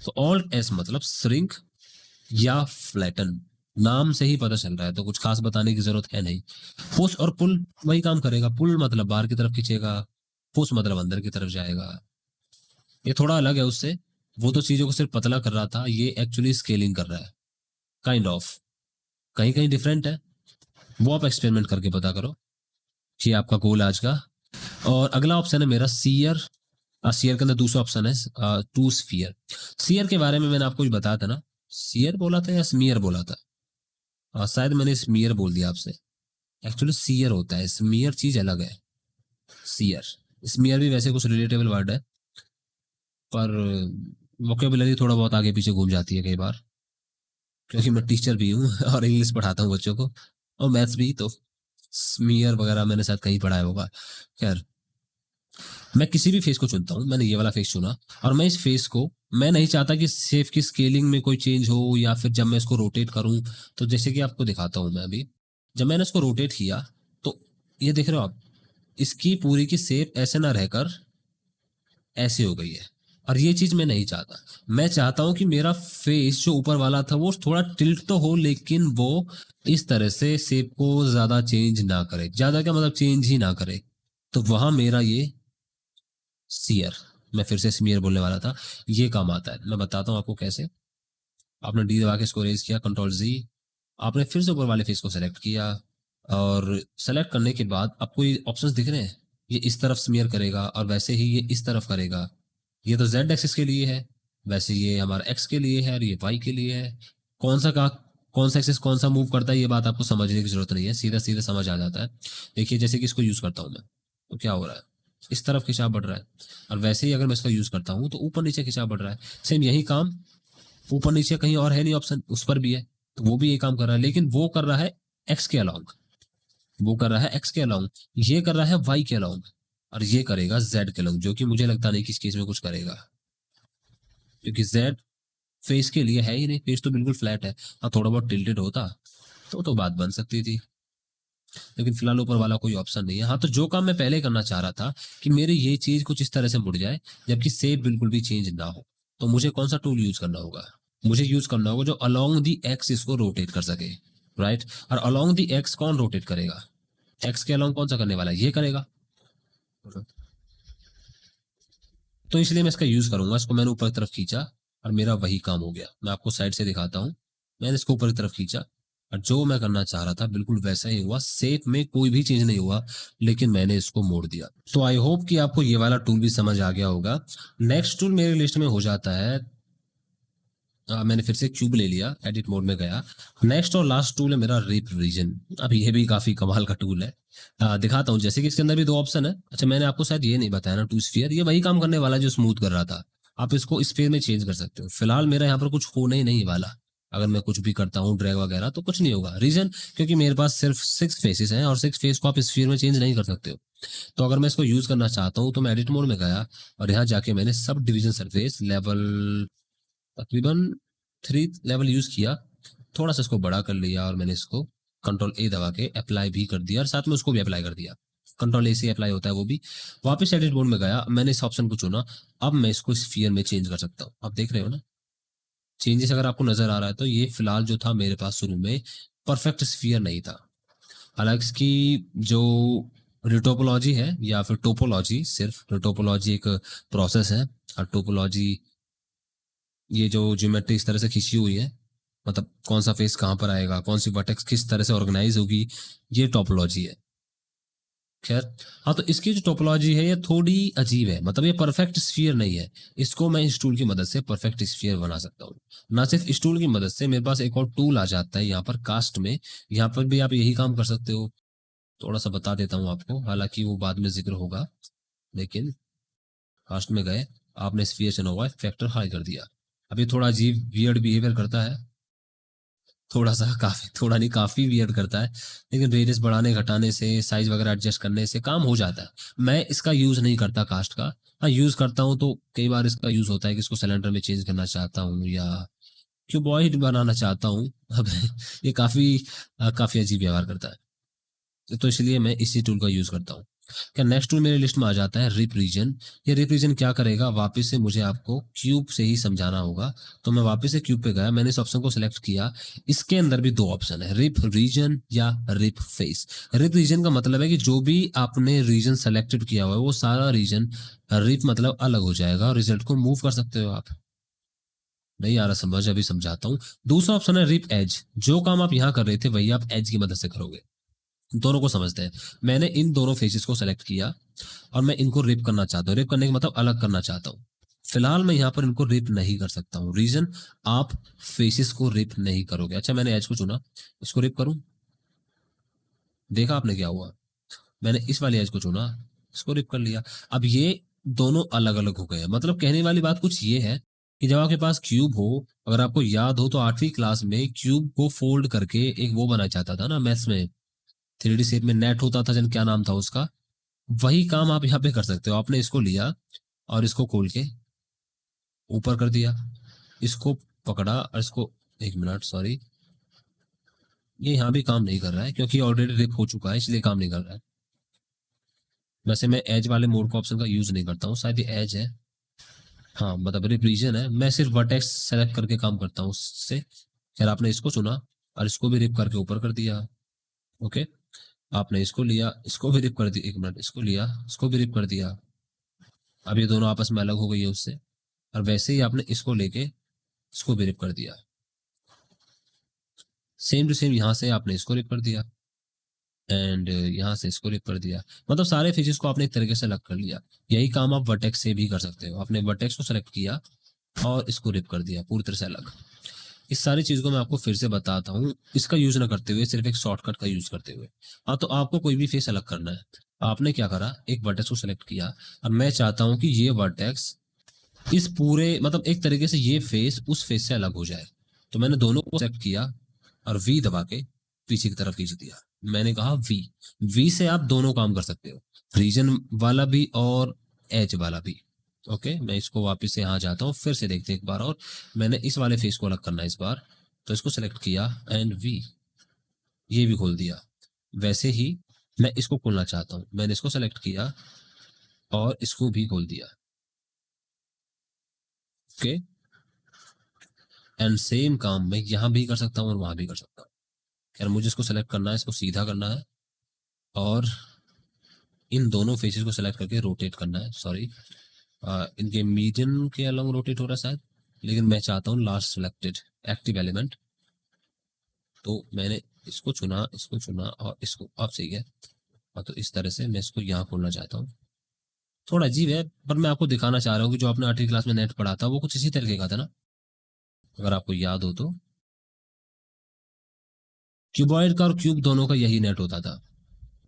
तो ऑल्ट एस मतलब श्रिंक या फ्लैटन, नाम से ही पता चल रहा है, तो कुछ खास बताने की जरूरत है नहीं। पुश और पुल वही काम करेगा। पुल मतलब बाहर की तरफ खींचेगा, पुश मतलब अंदर की तरफ जाएगा। ये थोड़ा अलग है उससे। वो तो चीजों को सिर्फ पतला कर रहा था, ये एक्चुअली स्केलिंग कर रहा है, काइंड ऑफ। कहीं कहीं डिफरेंट है, वो आप एक्सपेरिमेंट करके पता करो कि आपका गोल आज का। और अगला ऑप्शन है मेरा सीयर। सीयर के अंदर दूसरा ऑप्शन है टू स्फीयर। सीयर के बारे में मैंने आपको भी बताया था ना, सीयर बोला था या स्मीयर बोला था, शायद मैंने स्मीयर बोल दिया आपसे। एक्चुअली सीयर होता है, स्मीयर चीज अलग है। सीयर स्मीयर भी वैसे कुछ रिलेटेबल वर्ड है, पर वोकेबुलरी थोड़ा बहुत आगे पीछे घूम जाती है कई बार, क्योंकि मैं टीचर भी हूँ और इंग्लिश पढ़ाता हूँ बच्चों को, और मैथ्स भी। तो स्मीयर वगैरह मैंने शायद कहीं पढ़ाया होगा। खैर, मैं किसी भी फेस को चुनता हूँ, मैंने ये वाला फेस चुना और मैं इस फेस को, मैं नहीं चाहता कि शेप की स्केलिंग में कोई चेंज हो, या फिर जब मैं इसको रोटेट करूं, तो जैसे कि आपको दिखाता हूं मैं अभी, जब मैंने इसको रोटेट किया तो ये देख रहे हो आप, इसकी पूरी की शेप ऐसे ना रहकर ऐसे हो गई है। और ये चीज मैं नहीं चाहता। मैं चाहता हूं कि मेरा फेस जो ऊपर वाला था वो थोड़ा टिल्ट तो हो, लेकिन वो इस तरह से शेप को ज्यादा चेंज ना करे। ज्यादा क्या मतलब, चेंज ही ना करे। तो वहां मेरा ये सीयर, मैं फिर से स्मीयर बोलने वाला था, ये काम आता है। मैं बताता हूँ आपको कैसे। आपने डी दबा के इसको रेज किया, कंट्रोल जी, आपने फिर से ऊपर वाले फेस को सेलेक्ट किया, और सेलेक्ट करने के बाद आपको ये ऑप्शंस दिख रहे हैं। ये इस तरफ स्मीयर करेगा और वैसे ही ये इस तरफ करेगा। ये तो जेड एक्सिस के लिए है, वैसे ये हमारा एक्स के लिए है और ये वाई के लिए है। कौन सा का कौन सा एक्सिस कौन सा मूव करता है, ये बात आपको समझने की जरूरत नहीं है, सीधा सीधा समझ आ जाता है। देखिए, जैसे कि इसको यूज करता हूं मैं, तो क्या हो रहा है, इस तरफ खिंचाव बढ़ रहा है। और वैसे ही अगर मैं इसका यूज करता हूँ तो ऊपर नीचे खिंचाव बढ़ रहा है। सेम यही काम ऊपर नीचे कहीं और है नहीं ऑप्शन, उस पर भी है, तो वो भी ये काम कर रहा है, लेकिन वो कर रहा है एक्स के अलाउंग, वो कर रहा है एक्स के अलाउंग, ये कर रहा है वाई के अलाउंग। और ये करेगा जेड के लॉन्ग, जो कि मुझे लगता नहीं कि इस केस में कुछ करेगा, क्योंकि जेड फेस के लिए है ही नहीं, फेस तो बिल्कुल फ्लैट है। हाँ थोड़ा बहुत टिल्टेड होता तो बात बन सकती थी, लेकिन फिलहाल ऊपर वाला कोई ऑप्शन नहीं है। हाँ तो जो काम मैं पहले करना चाह रहा था कि मेरी ये चीज कुछ इस तरह से मुड़ जाए जबकि शेप बिल्कुल भी चेंज ना हो, तो मुझे कौन सा टूल यूज करना होगा? मुझे यूज करना होगा जो अलोंग दी एक्स इसको रोटेट कर सके, राइट। और अलोंग दी एक्स कौन रोटेट करेगा? एक्स के अलोंग कौन सा करने वाला है? ये करेगा। तो इसलिए मैं इसका यूज करूंगा, इसको मैंने ऊपर की तरफ खींचा और मेरा वही काम हो गया। मैं आपको साइड से दिखाता हूँ, मैंने इसको ऊपर की तरफ खींचा और जो मैं करना चाह रहा था बिल्कुल वैसा ही हुआ, शेप में कोई भी चेंज नहीं हुआ, लेकिन मैंने इसको मोड़ दिया। तो आई होप कि आपको ये वाला टूल भी समझ आ गया होगा। नेक्स्ट टूल मेरे लिस्ट में हो जाता है, मैंने फिर से क्यूब ले लिया, एडिट मोड में गया। नेक्स्ट और लास्ट टूल है मेरा रिप रीजन। अब ये भी काफी कमाल का टूल है, दिखाता हूँ। जैसे कि इसके अंदर भी दो ऑप्शन है। अच्छा मैंने आपको शायद ये नहीं बताया ना, टू स्फीयर ये वही काम करने वाला है जो स्मूथ कर रहा था। आप इसको स्फीयर में चेंज कर सकते हो। फिलहाल मेरा यहाँ पर कुछ होने ही नहीं वाला, अगर मैं कुछ भी करता हूँ ड्रैग वगैरह तो कुछ नहीं होगा। रीजन क्योंकि मेरे पास सिर्फ 6 फेसेस हैं और 6 फेस को आप स्फीयर में चेंज नहीं कर सकते हो। तो अगर मैं इसको यूज करना चाहता हूँ तो मैं एडिट मोड में गया और यहाँ जाके मैंने सब डिवीजन सरफेस लेवल तकरीबन 3 लेवल यूज किया, थोड़ा सा इसको बड़ा कर लिया और मैंने इसको कंट्रोल ए दबा के अप्लाई भी कर दिया और साथ में उसको भी अप्लाई कर दिया। कंट्रोल ए से अप्लाई होता है वो भी। वापस एडिट मोड में गया, मैंने इस ऑप्शन को चुना। अब मैं इसको स्फीयर में चेंज कर सकता हूँ। आप देख रहे हो ना चेंजेस, अगर आपको नजर आ रहा है तो ये फिलहाल जो था मेरे पास शुरू में परफेक्ट स्फीयर नहीं था। हालांकि इसकी जो रिटोपोलॉजी है या फिर टोपोलॉजी, सिर्फ रिटोपोलॉजी एक प्रोसेस है और टोपोलॉजी ये जो ज्योमेट्री इस तरह से खींची हुई है, मतलब कौन सा फेस कहाँ पर आएगा, कौन सी वर्टेक्स किस तरह से ऑर्गेनाइज होगी, ये टोपोलॉजी है। खैर हाँ तो इसकी जो टोपोलॉजी है ये थोड़ी अजीब है, मतलब ये परफेक्ट स्फीयर नहीं है। इसको मैं इस टूल की मदद से परफेक्ट स्फीयर बना सकता हूँ। ना सिर्फ इस टूल की मदद से, मेरे पास एक और टूल आ जाता है यहाँ पर कास्ट में, यहाँ पर भी आप यही काम कर सकते हो। थोड़ा सा बता देता हूँ आपको, हालांकि वो बाद में जिक्र होगा। लेकिन कास्ट में गए, आपने स्फीयर चुना हुआ है, फैक्टर हाई कर दिया। अब ये थोड़ा अजीब वियर्ड बिहेवियर करता है, थोड़ा सा काफी, थोड़ा नहीं काफी वियर्ड करता है, लेकिन रेडियस बढ़ाने घटाने से, साइज वगैरह एडजस्ट करने से काम हो जाता है। मैं इसका यूज नहीं करता कास्ट का। हाँ यूज करता हूँ तो कई बार इसका यूज होता है कि इसको सिलेंडर में चेंज करना चाहता हूँ या क्यूबॉइड बनाना चाहता हूँ। अब ये काफी अजीब व्यवहार करता है, तो इसलिए मैं इसी टूल का यूज करता हूँ। क्या नेक्स्ट टूल मेरे लिस्ट में आ जाता है रिप रीजन। ये रिप रीजन क्या करेगा, वापस से मुझे आपको क्यूब से ही समझाना होगा। तो मैं वापस से क्यूब पे गया, मैंने इस ऑप्शन को सिलेक्ट किया। इसके अंदर भी दो ऑप्शन है, रिप रीजन या रिप फेस। रिप रीजन का मतलब है कि जो भी आपने रीजन सेलेक्टेड किया हुआ है वो सारा रीजन रिप मतलब अलग हो जाएगा और रिजल्ट को मूव कर सकते हो आप। नहीं आ रहा समझ, अभी समझाता हूँ। दूसरा ऑप्शन है रिप एज। जो काम आप यहाँ कर रहे थे वही आप एज की मदद से करोगे। दोनों को समझते हैं। मैंने इन दोनों फेसेस को सेलेक्ट किया और मैं इनको रिप करना चाहता हूँ। रिप करने का मतलब अलग करना चाहता हूँ। फिलहाल मैं यहाँ पर इनको रिप नहीं कर सकता हूँ। रीजन, आप फेसेस को रिप नहीं करोगे। अच्छा मैंने एज को चुना, इसको रिप करूं, देखा आपने क्या हुआ। मैंने इस वाली एज को चुना, इसको रिप कर लिया। अब ये दोनों अलग अलग हो गए। मतलब कहने वाली बात कुछ ये है कि जब आपके पास क्यूब हो, अगर आपको याद हो तो 8वीं क्लास में क्यूब को फोल्ड करके एक वो बनाया जाता था ना मैथ्स में, 3D शेप में नेट होता था, जन क्या नाम था उसका। वही काम आप यहाँ पे कर सकते हो। आपने इसको लिया और इसको खोल के ऊपर कर दिया, इसको पकड़ा और इसको, एक मिनट सॉरी, ये यहाँ भी काम नहीं कर रहा है क्योंकि ऑलरेडी रिप हो चुका है, इसलिए काम नहीं कर रहा है। वैसे मैं एज वाले मोड का ऑप्शन का यूज नहीं करता हूँ, शायद ये एज है। हाँ मतलब रिप रीजन है, मैं सिर्फ वर्टेक्स सेलेक्ट करके काम करता हूँ उससे। खैर आपने इसको चुना और इसको भी रिप करके ऊपर कर दिया। ओके, आपने इसको लिया, इसको भी रिप कर दिया, एक मिनट, इसको लिया, इसको भी रिप कर दिया। अब ये दोनों आपस में अलग हो गई है उससे। और वैसे ही आपने इसको लेके इसको भी रिप कर दिया। सेम टू सेम यहाँ से आपने इसको रिप कर दिया एंड यहाँ से इसको रिप कर दिया। मतलब सारे फीचर्स को आपने एक तरीके से अलग कर लिया। यही काम आप वर्टेक्स से भी कर सकते हो। आपने वर्टेक्स को सेलेक्ट किया और इसको रिप कर दिया पूरी तरह से अलग। इस सारी चीज को मैं आपको फिर से बताता हूँ, इसका यूज ना करते हुए, सिर्फ एक शॉर्टकट का यूज करते हुए। हाँ तो आपको कोई भी फेस अलग करना है, आपने क्या करा, एक वर्टेक्स को सेलेक्ट किया और मैं चाहता हूं कि ये वर्टेक्स इस पूरे, मतलब एक तरीके से ये फेस उस फेस से अलग हो जाए। तो मैंने दोनों को सेलेक्ट किया और वी दबा के पीछे की तरफ खींच दिया। मैंने कहा वी। वी से आप दोनों काम कर सकते हो, रीजन वाला भी और एज वाला भी। ओके, मैं इसको वापस से यहाँ जाता हूँ, फिर से देखते हैं एक बार और। मैंने इस वाले फेस को अलग करना है इस बार, तो इसको सेलेक्ट किया एंड वी, ये भी खोल दिया। वैसे ही मैं इसको खोलना चाहता हूँ, मैंने इसको सेलेक्ट किया और इसको भी खोल दिया। ओके, एंड सेम काम मैं यहाँ भी कर सकता हूँ और वहां भी कर सकता हूँ। खैर मुझे इसको सेलेक्ट करना है, इसको सीधा करना है और इन दोनों फेसेस को सेलेक्ट करके रोटेट करना है। सॉरी, इनके मीडियन के अलॉन्ग रोटेट हो रहा है शायद, लेकिन मैं चाहता हूँ लास्ट सेलेक्टेड एक्टिव एलिमेंट। तो मैंने इसको चुना, इसको चुना और इसको, अब सही है। तो इस तरह से मैं इसको यहाँ खोलना चाहता हूँ। थोड़ा अजीब है, पर मैं आपको दिखाना चाह रहा हूँ कि जो आपने 8वीं क्लास में नेट पढ़ा था वो कुछ इसी तरीके का था ना, अगर आपको याद हो तो। क्यूबॉइड का और क्यूब दोनों का यही नेट होता था।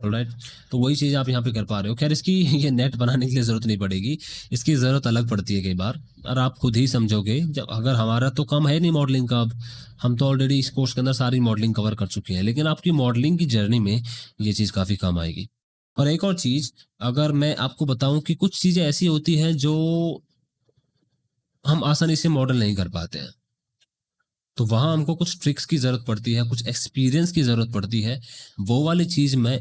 ऑलराइट, तो वही चीज आप यहाँ पे कर पा रहे हो। खैर इसकी ये नेट बनाने के लिए जरूरत नहीं पड़ेगी, इसकी जरूरत अलग पड़ती है कई बार, और आप खुद ही समझोगे जब, अगर हमारा तो कम है नहीं मॉडलिंग का, अब हम तो ऑलरेडी इस कोर्स के अंदर सारी मॉडलिंग कवर कर चुके हैं, लेकिन आपकी मॉडलिंग की जर्नी में ये चीज काफी काम आएगी। और एक और चीज, अगर मैं आपको बताऊं कि कुछ चीजें ऐसी होती हैं जो हम आसानी से मॉडल नहीं कर पाते हैं, तो वहां हमको कुछ ट्रिक्स की जरूरत पड़ती है, कुछ एक्सपीरियंस की जरूरत पड़ती है। वो वाली चीज मैं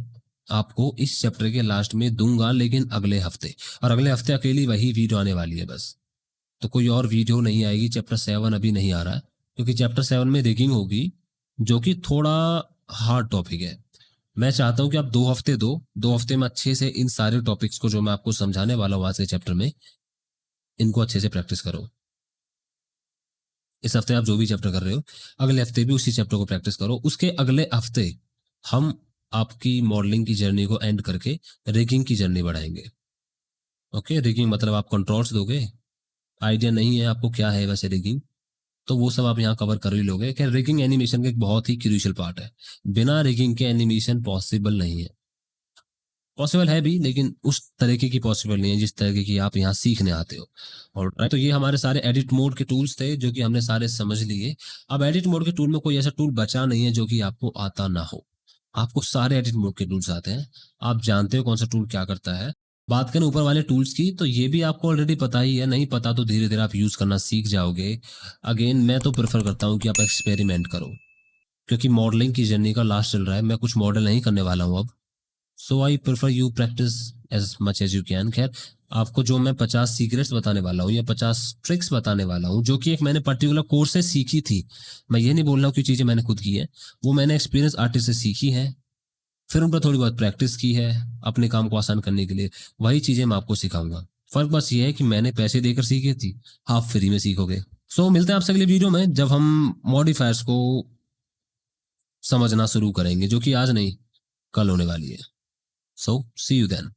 आपको इस चैप्टर के लास्ट में दूंगा, लेकिन अगले हफ्ते। और अगले हफ्ते अकेली वही वीडियो आने वाली है बस, तो कोई और वीडियो नहीं आएगी। चैप्टर 7 अभी नहीं आ रहा है, क्योंकि चैप्टर 7 में रिगिंग होगी, जो कि थोड़ा हार्ड टॉपिक है। मैं चाहता हूं कि आप 2 हफ्ते दो, 2 हफ्ते में अच्छे से इन सारे टॉपिक्स को जो मैं आपको समझाने वाला हूं आज के चैप्टर में, इनको अच्छे से प्रैक्टिस करो। इस हफ्ते आप जो भी चैप्टर कर रहे हो, अगले हफ्ते भी उसी चैप्टर को प्रैक्टिस करो। उसके अगले हफ्ते हम आपकी मॉडलिंग की जर्नी को एंड करके रिगिंग की जर्नी बढ़ाएंगे। ओके, रिगिंग मतलब आप कंट्रोल्स दोगे, आइडिया नहीं है आपको क्या है वैसे रिगिंग, तो वो सब आप यहाँ कवर कर ही लोगे। क्या, रिगिंग एनिमेशन का एक बहुत ही क्रूशियल पार्ट है, बिना रिगिंग के एनिमेशन पॉसिबल नहीं है। पॉसिबल है भी, लेकिन उस तरीके की पॉसिबल नहीं है जिस तरीके की आप यहाँ सीखने आते हो। और तो ये हमारे सारे एडिट मोड के टूल्स थे जो कि हमने सारे समझ लिए। अब एडिट मोड के टूल में कोई ऐसा टूल बचा नहीं है जो कि आपको आता ना हो। आपको सारे एडिट मोड के टूल्स आते हैं, आप जानते हो कौन सा टूल क्या करता है। बात करें ऊपर वाले टूल्स की, तो ये भी आपको ऑलरेडी पता ही है, नहीं पता तो धीरे धीरे आप यूज करना सीख जाओगे। अगेन मैं तो प्रेफर करता हूँ कि आप एक्सपेरिमेंट करो, क्योंकि मॉडलिंग की जर्नी का लास्ट चल रहा है, मैं कुछ मॉडल नहीं करने वाला हूँ अब। So I prefer you practise as much as you can. खैर, आपको जो मैं 50 सीक्रेट्स बताने वाला हूँ या 50 ट्रिक्स बताने वाला हूँ, जो कि एक मैंने पर्टिकुलर कोर्स से सीखी थी, मैं ये नहीं बोल रहा हूँ कि चीज़ें मैंने खुद की है, वो मैंने एक्सपीरियंस आर्टिस्ट से सीखी है, फिर उन पर थोड़ी बहुत प्रैक्टिस की है अपने काम को आसान करने के लिए। वही चीज़ें मैं आपको सिखाऊंगा। फर्क बस ये है कि मैंने पैसे देकर सीखी थी, आप फ्री में सीखोगे। सो मिलते हैं आपसे अगले वीडियो में, जब हम मॉडिफायर्स को समझना शुरू करेंगे, जो कि आज नहीं कल होने वाली है। सो सी यू देन।